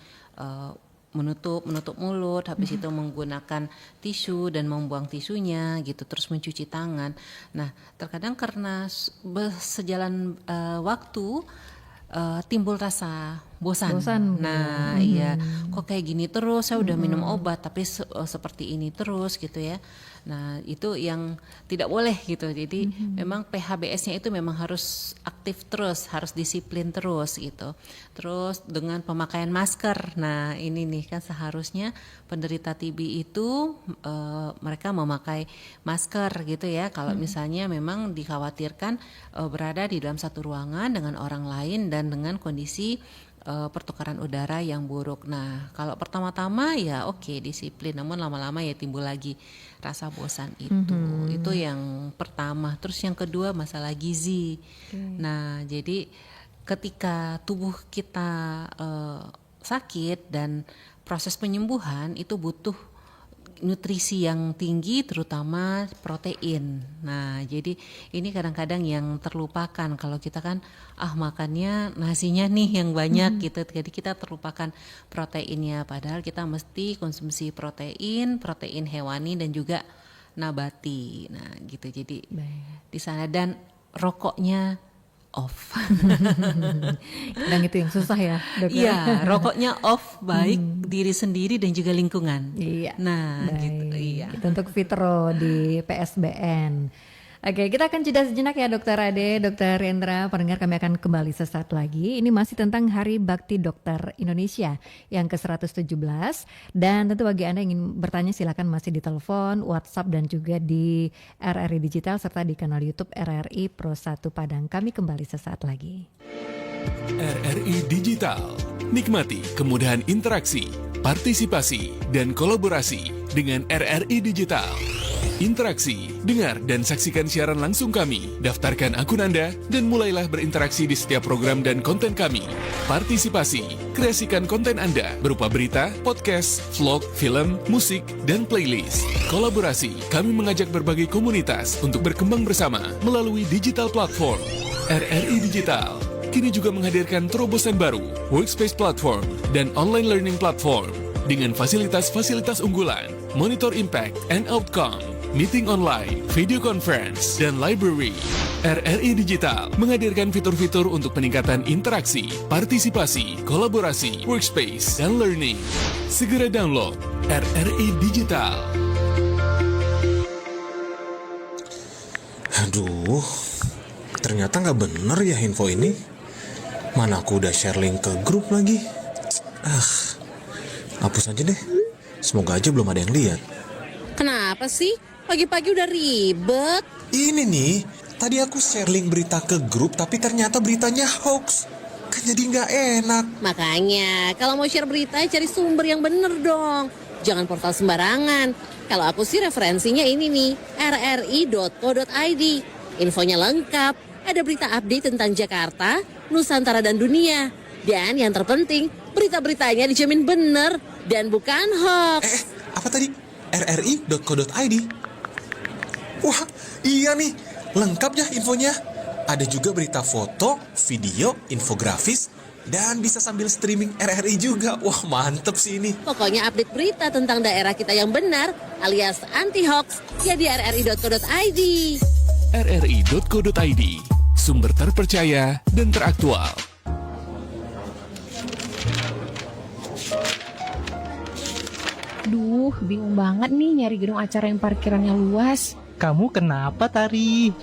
menutup mulut, habis itu menggunakan tisu dan membuang tisunya gitu, terus mencuci tangan. Nah, terkadang karena sejalan waktu timbul rasa bosan. Nah, iya, kok kayak gini terus, saya udah minum obat tapi seperti ini terus gitu ya. Nah, itu yang tidak boleh gitu. Jadi memang PHBS-nya itu memang harus aktif terus, harus disiplin terus gitu. Terus dengan pemakaian masker. Nah, ini nih kan seharusnya penderita TB itu mereka memakai masker gitu ya. Kalau misalnya memang dikhawatirkan berada di dalam satu ruangan dengan orang lain dan dengan kondisi pertukaran udara yang buruk. Nah, kalau pertama-tama ya oke, disiplin, namun lama-lama ya timbul lagi rasa bosan itu. Itu yang pertama. Terus yang kedua masalah gizi. Nah, jadi ketika tubuh kita sakit dan proses penyembuhan itu butuh nutrisi yang tinggi, terutama protein. Nah, jadi ini kadang-kadang yang terlupakan kalau kita kan makannya nasinya nih yang banyak gitu. Jadi kita terlupakan proteinnya, padahal kita mesti konsumsi protein hewani dan juga nabati. Nah, gitu. Jadi di sana, dan rokoknya off. Dan itu yang susah ya, Dokter. Iya, rokoknya off, baik diri sendiri dan juga lingkungan. Iya. Nah, baik. gitu. Iya. Itu untuk Fitro di PSBN. Oke, kita akan jeda sejenak ya Dokter Ade, Dokter Rendra. Pendengar, kami akan kembali sesaat lagi. Ini masih tentang Hari Bakti Dokter Indonesia yang ke-117. Dan tentu bagi Anda yang ingin bertanya silakan masih di telepon, WhatsApp dan juga di RRI Digital serta di kanal YouTube RRI Pro 1 Padang. Kami kembali sesaat lagi. RRI Digital. Nikmati kemudahan interaksi, partisipasi, dan kolaborasi dengan RRI Digital. Interaksi, dengar dan saksikan siaran langsung kami. Daftarkan akun Anda dan mulailah berinteraksi di setiap program dan konten kami. Partisipasi, kreasikan konten Anda berupa berita, podcast, vlog, film, musik, dan playlist. Kolaborasi, kami mengajak berbagai komunitas untuk berkembang bersama melalui digital platform. RRI Digital kini juga menghadirkan terobosan baru, workspace platform, dan online learning platform dengan fasilitas-fasilitas unggulan, monitor impact and outcome, meeting online, video conference, dan library. RRI Digital menghadirkan fitur-fitur untuk peningkatan interaksi, partisipasi, kolaborasi, workspace, dan learning. Segera download RRI Digital. Aduh, ternyata nggak bener ya info ini. Mana aku udah share link ke grup lagi. Hapus aja deh. Semoga aja belum ada yang lihat. Kenapa sih? Pagi-pagi udah ribet. Ini nih, tadi aku share link berita ke grup tapi ternyata beritanya hoax. Kan jadi nggak enak. Makanya, kalau mau share berita, cari sumber yang bener dong. Jangan portal sembarangan. Kalau aku sih referensinya ini nih, rri.co.id. Infonya lengkap, ada berita update tentang Jakarta, Nusantara dan dunia. Dan yang terpenting, berita-beritanya dijamin bener dan bukan hoax. Apa tadi? rri.co.id. Wah, iya nih, lengkap ya infonya. Ada juga berita foto, video, infografis, dan bisa sambil streaming RRI juga. Wah, mantep sih ini. Pokoknya update berita tentang daerah kita yang benar, alias anti-hoax, ya di rri.co.id. rri.co.id, sumber terpercaya dan teraktual. Duh, bingung banget nih nyari gedung acara yang parkirannya luas. Kamu kenapa, Tari?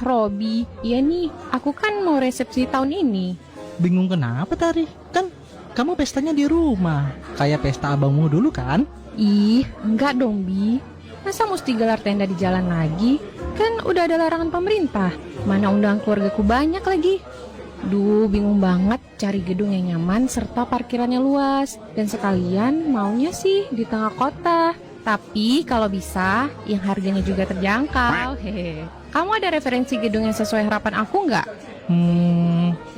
Robi, iya nih, aku kan mau resepsi tahun ini. Bingung kenapa, Tari? Kan kamu pestanya di rumah, kayak pesta abangmu dulu kan? Ih, enggak dong, Bi. Masa mesti gelar tenda di jalan lagi? Kan udah ada larangan pemerintah. Mana undangan keluargaku banyak lagi. Duh, bingung banget cari gedung yang nyaman serta parkirannya luas. Dan sekalian maunya sih di tengah kota. Tapi kalau bisa, yang harganya juga terjangkau. Hehe. Kamu ada referensi gedung yang sesuai harapan aku nggak?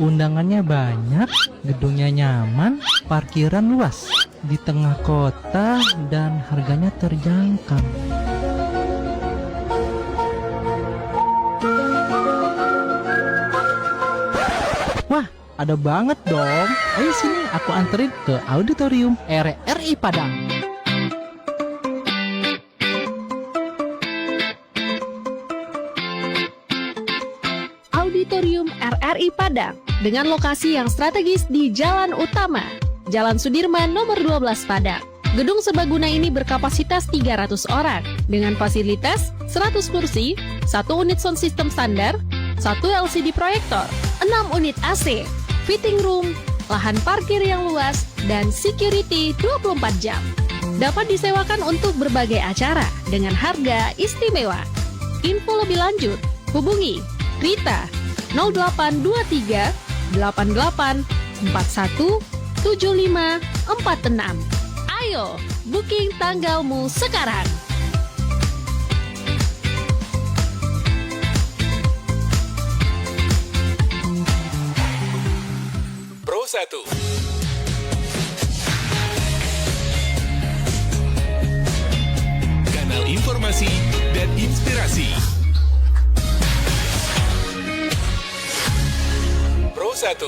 Undangannya banyak, gedungnya nyaman, parkiran luas, di tengah kota, dan harganya terjangkau. Wah, ada banget dong. Ayo sini, aku anterin ke auditorium RRI Padang. Auditorium RRI Padang dengan lokasi yang strategis di Jalan Utama, Jalan Sudirman nomor 12 Padang. Gedung serbaguna ini berkapasitas 300 orang dengan fasilitas 100 kursi, 1 unit sound system standar, 1 LCD proyektor, 6 unit AC, fitting room, lahan parkir yang luas, dan security 24 jam. Dapat disewakan untuk berbagai acara dengan harga istimewa. Info lebih lanjut, hubungi Rita 0823 88 41 75 46. Ayo, booking tanggalmu sekarang. Pro 1. Kanal informasi dan inspirasi. Pro 1.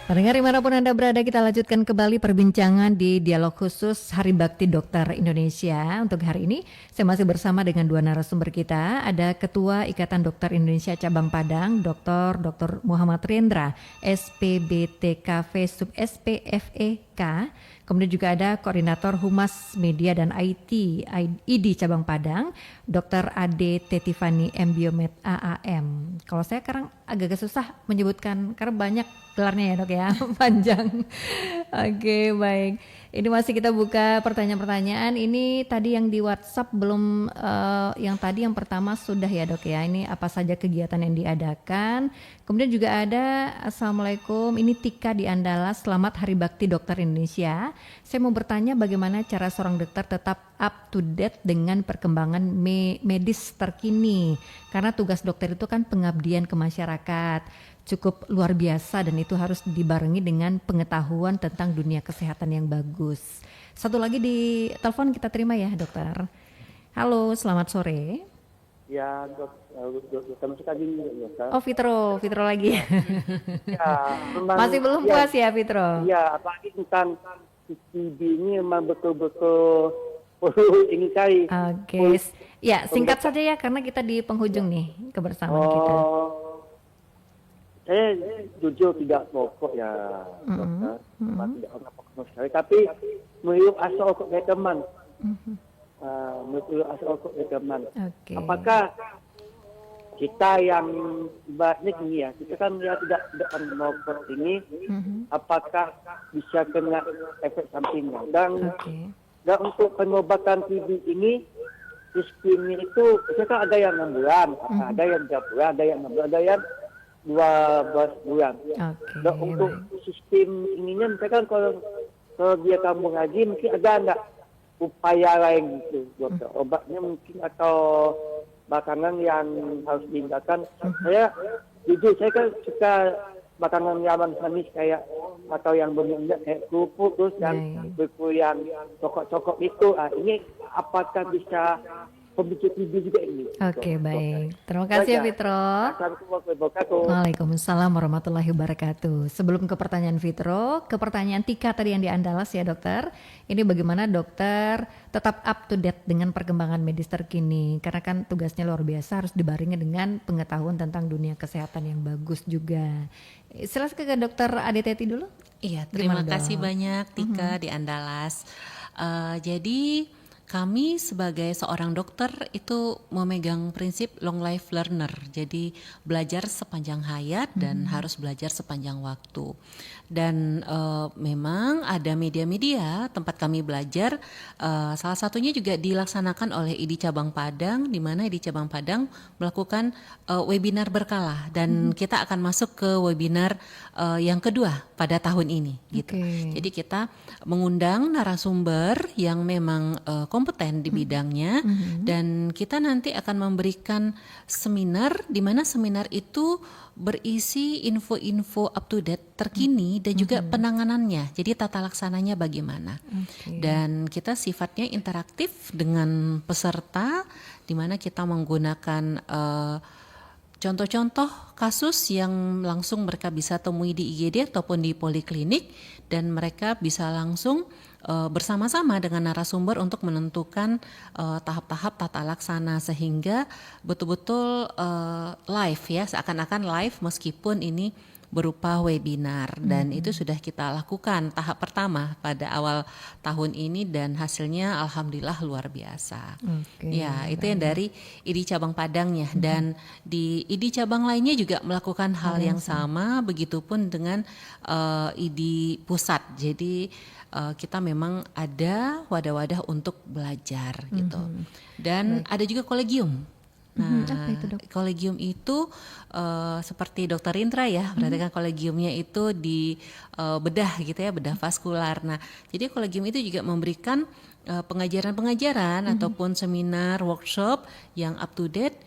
Pendengar dimanapun Anda berada, kita lanjutkan kembali perbincangan di dialog khusus Hari Bakti Dokter Indonesia. Untuk hari ini saya masih bersama dengan dua narasumber kita. Ada Ketua Ikatan Dokter Indonesia Cabang Padang, Dr. Muhammad Rendra, SPBTKV sub SPFEK. Kemudian juga ada Koordinator Humas Media dan IT ID Cabang Padang, Dr. Ade Tetifani MBiomed AAM. Kalau saya sekarang agak susah menyebutkan karena banyak gelarnya ya dok ya, panjang. Oke, baik. Ini masih kita buka pertanyaan-pertanyaan. Ini tadi yang di WhatsApp belum, yang pertama sudah ya dok ya. Ini apa saja kegiatan yang diadakan. Kemudian juga ada Assalamualaikum, ini Tika di Andala, selamat Hari Bakti Dokter Indonesia. Saya mau bertanya bagaimana cara seorang dokter tetap up to date dengan perkembangan medis terkini. Karena tugas dokter itu kan pengabdian ke masyarakat. Cukup luar biasa dan itu harus dibarengi dengan pengetahuan tentang dunia kesehatan yang bagus. Satu lagi di telepon kita terima ya dokter. Halo, selamat sore. Ya, dokter masuk lagi dokter. Oh, Fitro lagi. Ya, memang, masih belum puas ya Fitro? Iya, apalagi tentang TB ini memang betul-betul ingin cari. Oke. Ya, singkat saja ya karena kita di penghujung nih kebersamaan kita. Saya jujur tidak merokok ya, dokter. Tidak merokok sama sekali. Tapi meniup asal rokok dari teman. Meniup asal rokok dari teman. Apakah kita yang ibaratnya gini ya, kita kan ya tidak merokok ini, apakah bisa kena efek sampingnya? Dan untuk pengobatan TB ini, sistemnya itu, misalkan ada yang 6 bulan, ada yang 3 bulan, ada yang 6 bulan, ada yang 12 bulan. Dan untuk sistem ininya, misalkan kalau dia kampung haji, mungkin ada enggak upaya lain gitu, dokter? Obatnya mungkin atau makanan yang harus dihindarkan. Saya jujur, saya kan suka makanan yang manis kayak atau yang berminyak kayak kerupuk, terus yang yang cokok-cokok itu. Ini apakah bisa pemicu TB juga ini? Oke, baik. Terima kasih ya Fitro. Waalaikumsalam warahmatullahi wabarakatuh. Sebelum ke pertanyaan Fitro, ke pertanyaan Tika tadi yang di Andalas ya dokter. Ini bagaimana dokter tetap up to date dengan perkembangan medis terkini? Karena kan tugasnya luar biasa, harus dibarengi dengan pengetahuan tentang dunia kesehatan yang bagus juga. Silakan ke dokter Adeteti dulu. Iya, terima kasih banyak Tika di Andalas. Jadi kami sebagai seorang dokter itu memegang prinsip long life learner. Jadi belajar sepanjang hayat dan harus belajar sepanjang waktu. Dan memang ada media-media tempat kami belajar. Salah satunya juga dilaksanakan oleh ID Cabang Padang, di mana ID Cabang Padang melakukan webinar berkala. Dan kita akan masuk ke webinar yang kedua pada tahun ini. Gitu. Jadi kita mengundang narasumber yang memang kompeten di bidangnya, dan kita nanti akan memberikan seminar di mana seminar itu berisi info-info up to date terkini dan juga penanganannya. Jadi tata laksananya bagaimana. Dan kita sifatnya interaktif dengan peserta, di mana kita menggunakan contoh-contoh kasus yang langsung mereka bisa temui di IGD ataupun di poliklinik, dan mereka bisa langsung bersama-sama dengan narasumber untuk menentukan tahap-tahap tata laksana, sehingga betul-betul live ya, seakan-akan live meskipun ini berupa webinar. Dan itu sudah kita lakukan tahap pertama pada awal tahun ini, dan hasilnya alhamdulillah luar biasa. Ya, itu yang dari ID Cabang Padangnya. Dan di ID cabang lainnya juga melakukan hal yang sama, begitupun dengan ID pusat. Jadi kita memang ada wadah-wadah untuk belajar gitu. Dan ada juga kolegium. Nah, apa itu, Dok? Kolegium itu seperti Dokter Indra ya, berarti kan kolegiumnya itu di bedah gitu ya, bedah vaskular. Nah, jadi kolegium itu juga memberikan pengajaran-pengajaran ataupun seminar, workshop yang up to date,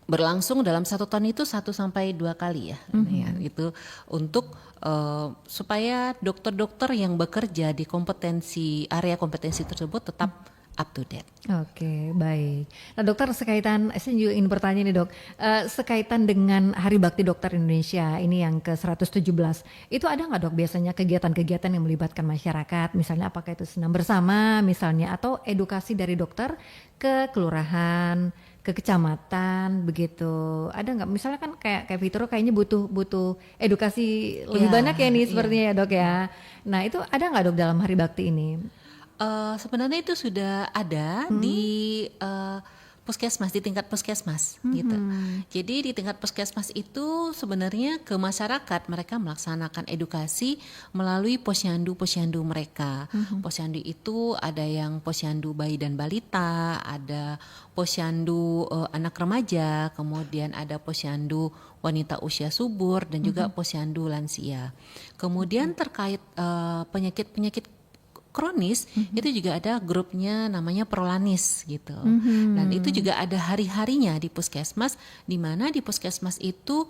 berlangsung dalam 1 tahun itu 1 sampai 2 kali ya, ya itu untuk supaya dokter-dokter yang bekerja di area kompetensi tersebut tetap up to date. Oke, baik. Nah dokter, sekaitan, saya juga ingin bertanya nih dok, sekaitan dengan Hari Bakti Dokter Indonesia ini yang ke-117, itu ada nggak dok biasanya kegiatan-kegiatan yang melibatkan masyarakat, misalnya apakah itu senam bersama misalnya, atau edukasi dari dokter ke kelurahan, ke kecamatan begitu, ada nggak? Misalnya kan kayak Fitro kayaknya butuh edukasi lebih banyak ya nih sepertinya ya dok ya. Nah itu ada nggak dok dalam Hari Bakti ini? Sebenarnya itu sudah ada di puskesmas, di tingkat puskesmas gitu. Jadi di tingkat puskesmas itu sebenarnya ke masyarakat mereka melaksanakan edukasi melalui posyandu mereka. Posyandu itu ada yang posyandu bayi dan balita, ada posyandu anak remaja, kemudian ada posyandu wanita usia subur, dan juga posyandu lansia. Kemudian terkait penyakit-penyakit kronis, itu juga ada grupnya namanya Prolanis gitu. Dan itu juga ada hari-harinya di puskesmas, di mana di puskesmas itu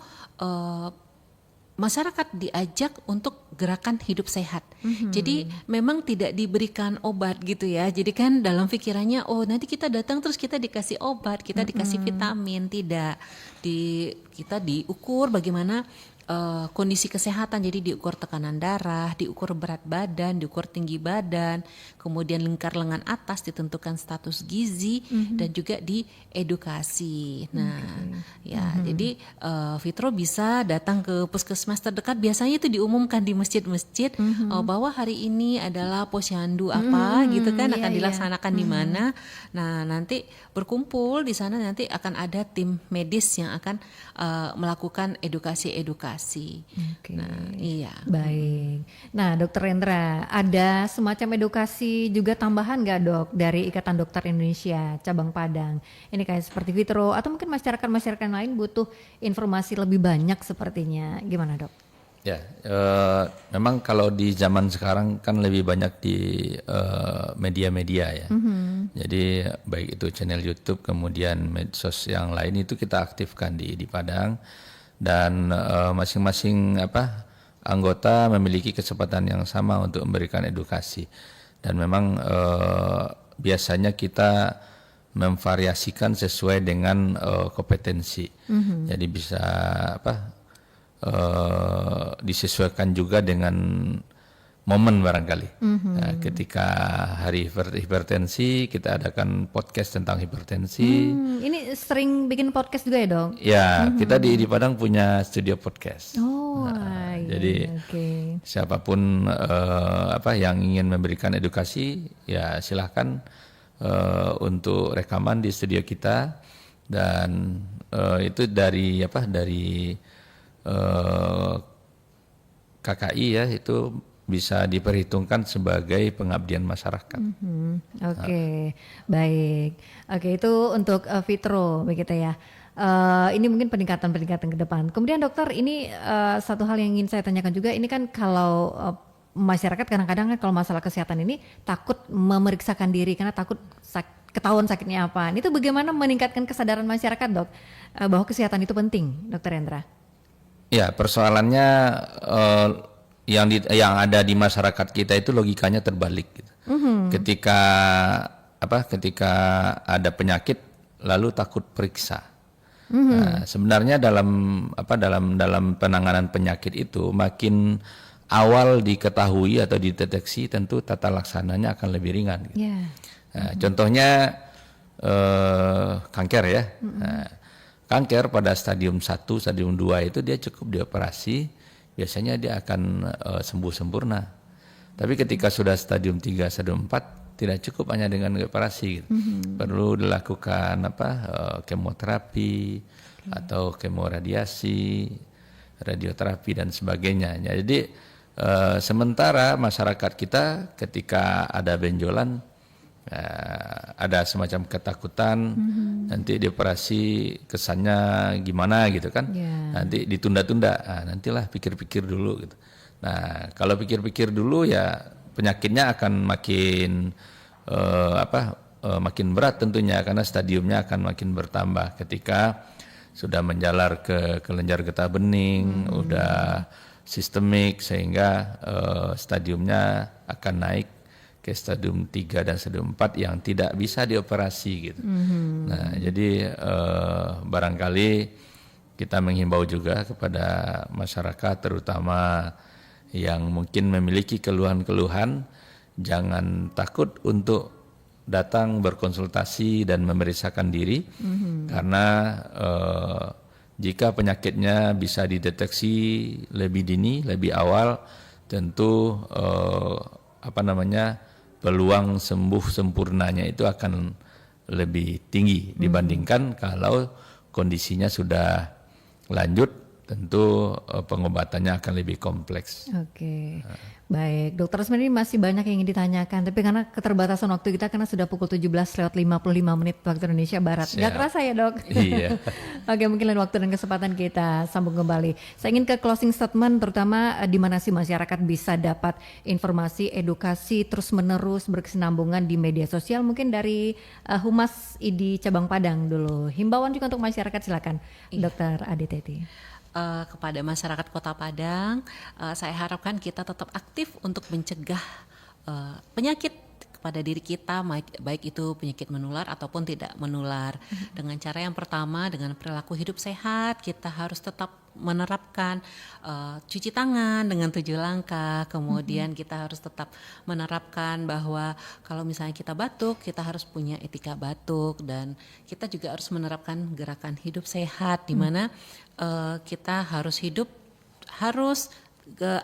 masyarakat diajak untuk gerakan hidup sehat. Jadi memang tidak diberikan obat gitu ya. Jadi kan dalam pikirannya, oh nanti kita datang terus kita dikasih obat, kita dikasih vitamin, tidak. Kita diukur bagaimana kondisi kesehatan, jadi diukur tekanan darah, diukur berat badan, diukur tinggi badan, kemudian lingkar lengan atas ditentukan status gizi, dan juga diedukasi. Nah, jadi Fitro bisa datang ke puskesmas terdekat. Biasanya itu diumumkan di masjid-masjid bahwa hari ini adalah posyandu apa gitu kan, akan dilaksanakan di mana. Nah, nanti berkumpul di sana, nanti akan ada tim medis yang akan melakukan edukasi. Nah, iya. Baik. Nah, Dokter Rendra, ada semacam edukasi juga tambahan nggak, Dok, dari Ikatan Dokter Indonesia cabang Padang? Ini kayak seperti Fitro atau mungkin masyarakat lain butuh informasi lebih banyak sepertinya. Gimana, Dok? Ya, memang kalau di zaman sekarang kan lebih banyak di media-media ya. Jadi baik itu channel YouTube, kemudian medsos yang lain itu kita aktifkan di Padang, dan masing-masing anggota memiliki kesempatan yang sama untuk memberikan edukasi. Dan memang biasanya kita memvariasikan sesuai dengan kompetensi. Jadi bisa disesuaikan juga dengan momen barangkali. Nah, ketika hari hipertensi kita adakan podcast tentang hipertensi. Ini sering bikin podcast juga ya, Dok? Ya, kita di Padang punya studio podcast. Jadi siapapun yang ingin memberikan edukasi ya silahkan untuk rekaman di studio kita, dan itu dari KKI ya, itu bisa diperhitungkan sebagai pengabdian masyarakat. Baik. Itu untuk Fitro begitu ya. Ini mungkin peningkatan ke depan. Kemudian dokter, ini satu hal yang ingin saya tanyakan juga. Ini kan kalau masyarakat kadang-kadang kan kalau masalah kesehatan ini takut memeriksakan diri karena takut ketahuan sakitnya apa. Itu bagaimana meningkatkan kesadaran masyarakat, Dok, bahwa kesehatan itu penting, Dokter Rendra? Ya, persoalannya yang ada di masyarakat kita itu logikanya terbalik gitu. Ketika ada penyakit lalu takut periksa. Nah, sebenarnya dalam penanganan penyakit itu makin awal diketahui atau dideteksi, tentu tata laksananya akan lebih ringan gitu. Nah, contohnya kanker ya. Nah, kanker pada stadium 1, stadium 2 itu dia cukup dioperasi, biasanya dia akan sembuh sempurna. Tapi ketika sudah stadium 3, stadium 4 tidak cukup hanya dengan operasi gitu. Perlu dilakukan kemoterapi atau kemoradiasi, radioterapi dan sebagainya. Jadi sementara masyarakat kita ketika ada benjolan, ada semacam ketakutan, nanti dioperasi kesannya gimana gitu kan, nanti ditunda-tunda, nantilah pikir-pikir dulu gitu. Nah, kalau pikir-pikir dulu ya penyakitnya akan makin makin berat tentunya, karena stadiumnya akan makin bertambah ketika sudah menjalar ke kelenjar getah bening, udah sistemik, sehingga stadiumnya akan naik ke stadium 3 dan stadium 4 yang tidak bisa dioperasi gitu. Nah, jadi barangkali kita menghimbau juga kepada masyarakat, terutama yang mungkin memiliki keluhan-keluhan, jangan takut untuk datang berkonsultasi dan memeriksakan diri, karena jika penyakitnya bisa dideteksi lebih dini, lebih awal, tentu peluang sembuh sempurnanya itu akan lebih tinggi dibandingkan kalau kondisinya sudah lanjut, tentu pengobatannya akan lebih kompleks. Baik, dokter, sebenarnya masih banyak yang ingin ditanyakan, tapi karena keterbatasan waktu kita, karena sudah pukul 17:55 waktu Indonesia Barat. Nggak kerasa ya, Dok? Iya. Mungkin lain waktu dan kesempatan kita sambung kembali. Saya ingin ke closing statement, terutama di mana sih masyarakat bisa dapat informasi, edukasi terus menerus berkesinambungan di media sosial. Mungkin dari Humas ID Cabang Padang dulu. Himbauan juga untuk masyarakat, silakan, Dokter Aditeti. Kepada masyarakat Kota Padang, saya harapkan kita tetap aktif untuk mencegah penyakit pada diri kita, baik itu penyakit menular ataupun tidak menular. Dengan cara yang pertama, dengan perilaku hidup sehat, kita harus tetap menerapkan cuci tangan dengan 7 langkah. Kemudian kita harus tetap menerapkan bahwa kalau misalnya kita batuk, kita harus punya etika batuk, dan kita juga harus menerapkan gerakan hidup sehat, di mana kita harus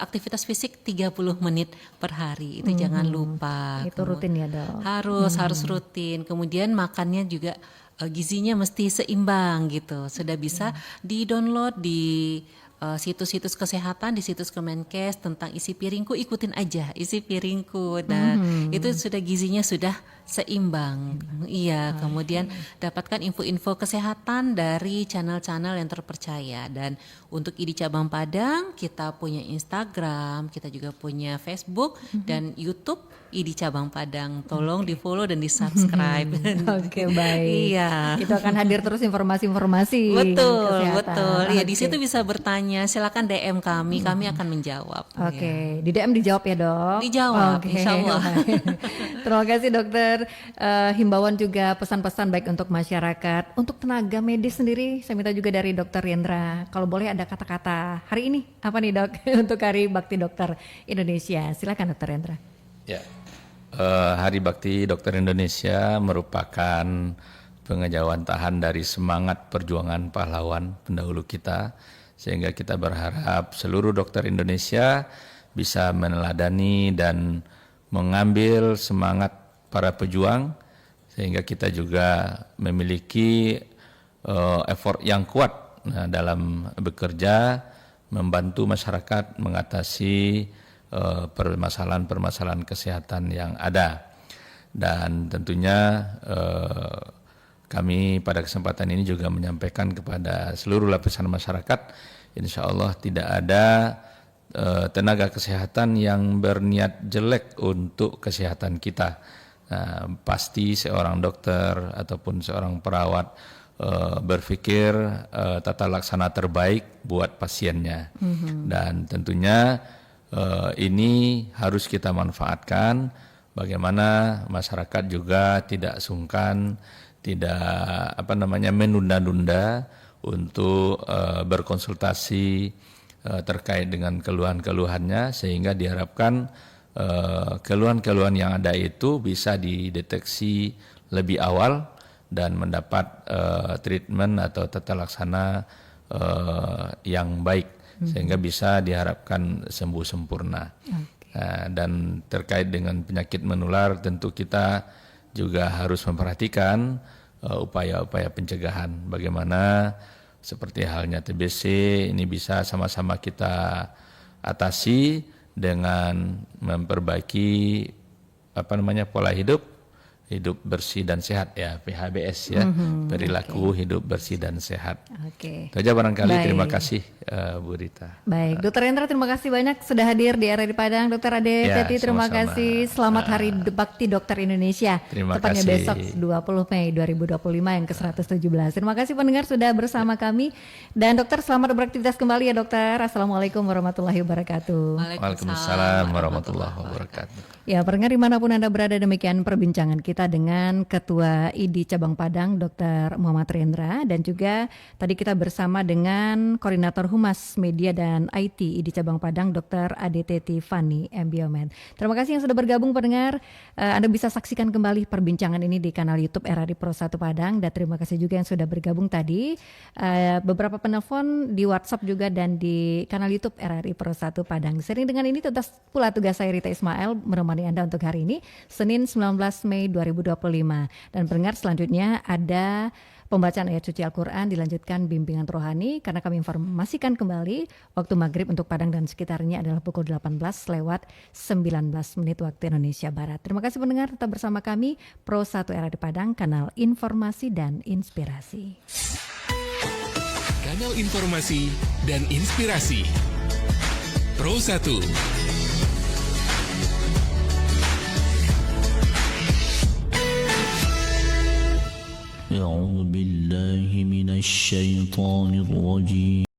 aktivitas fisik 30 menit per hari, itu jangan lupa. Itu rutin ya, Dok? Harus rutin. Kemudian makannya juga gizinya mesti seimbang gitu. Sudah bisa di-download di situs-situs kesehatan, di situs Kemenkes tentang isi piringku, ikutin aja isi piringku. Nah, itu sudah gizinya sudah seimbang. Iya, kemudian dapatkan info-info kesehatan dari channel-channel yang terpercaya. Dan untuk ID Cabang Padang, kita punya Instagram, kita juga punya Facebook dan YouTube ID Cabang Padang. Tolong di-follow dan di-subscribe. Oke, baik. Iya. Itu akan hadir terus informasi-informasi Betul. kesehatan. Ya, di situ bisa bertanya, silakan DM kami akan menjawab. Oke, di DM dijawab ya, Dok? Dijawab, Oke, insya Allah. Terima kasih, Dokter. Himbauan juga pesan-pesan baik untuk masyarakat, untuk tenaga medis sendiri. Saya minta juga dari Dokter Yendra, kalau boleh ada kata-kata hari ini apa nih, Dok, untuk Hari Bakti Dokter Indonesia. Silakan, Dokter Yendra. Ya, Hari Bakti Dokter Indonesia merupakan pengejawantahan dari semangat perjuangan pahlawan pendahulu kita, sehingga kita berharap seluruh dokter Indonesia bisa meneladani dan mengambil semangat para pejuang, sehingga kita juga memiliki effort yang kuat dalam bekerja membantu masyarakat mengatasi permasalahan-permasalahan kesehatan yang ada. Dan tentunya kami pada kesempatan ini juga menyampaikan kepada seluruh lapisan masyarakat, insya Allah tidak ada tenaga kesehatan yang berniat jelek untuk kesehatan kita. Nah, pasti seorang dokter ataupun seorang perawat berpikir tata laksana terbaik buat pasiennya. Dan tentunya ini harus kita manfaatkan, bagaimana masyarakat juga tidak sungkan, tidak menunda-nunda untuk berkonsultasi terkait dengan keluhan-keluhannya, sehingga diharapkan keluhan-keluhan yang ada itu bisa dideteksi lebih awal dan mendapat treatment atau tata laksana yang baik, sehingga bisa diharapkan sembuh sempurna. Dan terkait dengan penyakit menular, tentu kita juga harus memperhatikan upaya-upaya pencegahan, bagaimana seperti halnya TBC ini bisa sama-sama kita atasi dengan memperbaiki pola hidup bersih dan sehat, ya, PHBS ya, perilaku hidup bersih dan sehat. Oke. Itu aja barangkali. Baik. Terima kasih Bu Rita. Baik, Dokter Yendra, terima kasih banyak sudah hadir di RRI Padang. Dokter Ade Ya, Teti, terima sama-sama. kasih. Selamat Hari Bakti Dokter Indonesia. Terima Tepatnya kasih. besok 20 Mei 2025 yang ke-117. Terima kasih pendengar sudah bersama kami. Dan dokter, selamat beraktivitas kembali ya, Dokter. Assalamualaikum warahmatullahi wabarakatuh. Waalaikumsalam warahmatullahi wabarakatuh. Ya, pendengar dimanapun Anda berada, demikian perbincangan kita dengan Ketua ID Cabang Padang, Dr. Muhammad Rendra, dan juga tadi kita bersama dengan Koordinator Humas Media dan IT ID Cabang Padang, Dr. Adete Tiffany M. Biomed. Terima kasih yang sudah bergabung, pendengar. Anda bisa saksikan kembali perbincangan ini di kanal YouTube RRI Pro 1 Padang, dan terima kasih juga yang sudah bergabung tadi. Beberapa penelpon di WhatsApp juga dan di kanal YouTube RRI Pro 1 Padang. Sering dengan ini tuntas pula tugas saya, Rita Ismail, menemani Anda untuk hari ini, Senin 19 Mei 2025. Dan pendengar, selanjutnya ada pembacaan ayat suci Al-Quran, dilanjutkan bimbingan rohani, karena kami informasikan kembali waktu maghrib untuk Padang dan sekitarnya adalah pukul 18:19 waktu Indonesia Barat. Terima kasih pendengar, tetap bersama kami Pro 1 RRI Padang, kanal informasi dan inspirasi. Kanal informasi dan inspirasi Pro 1. أعوذ بالله من الشيطان الرجيم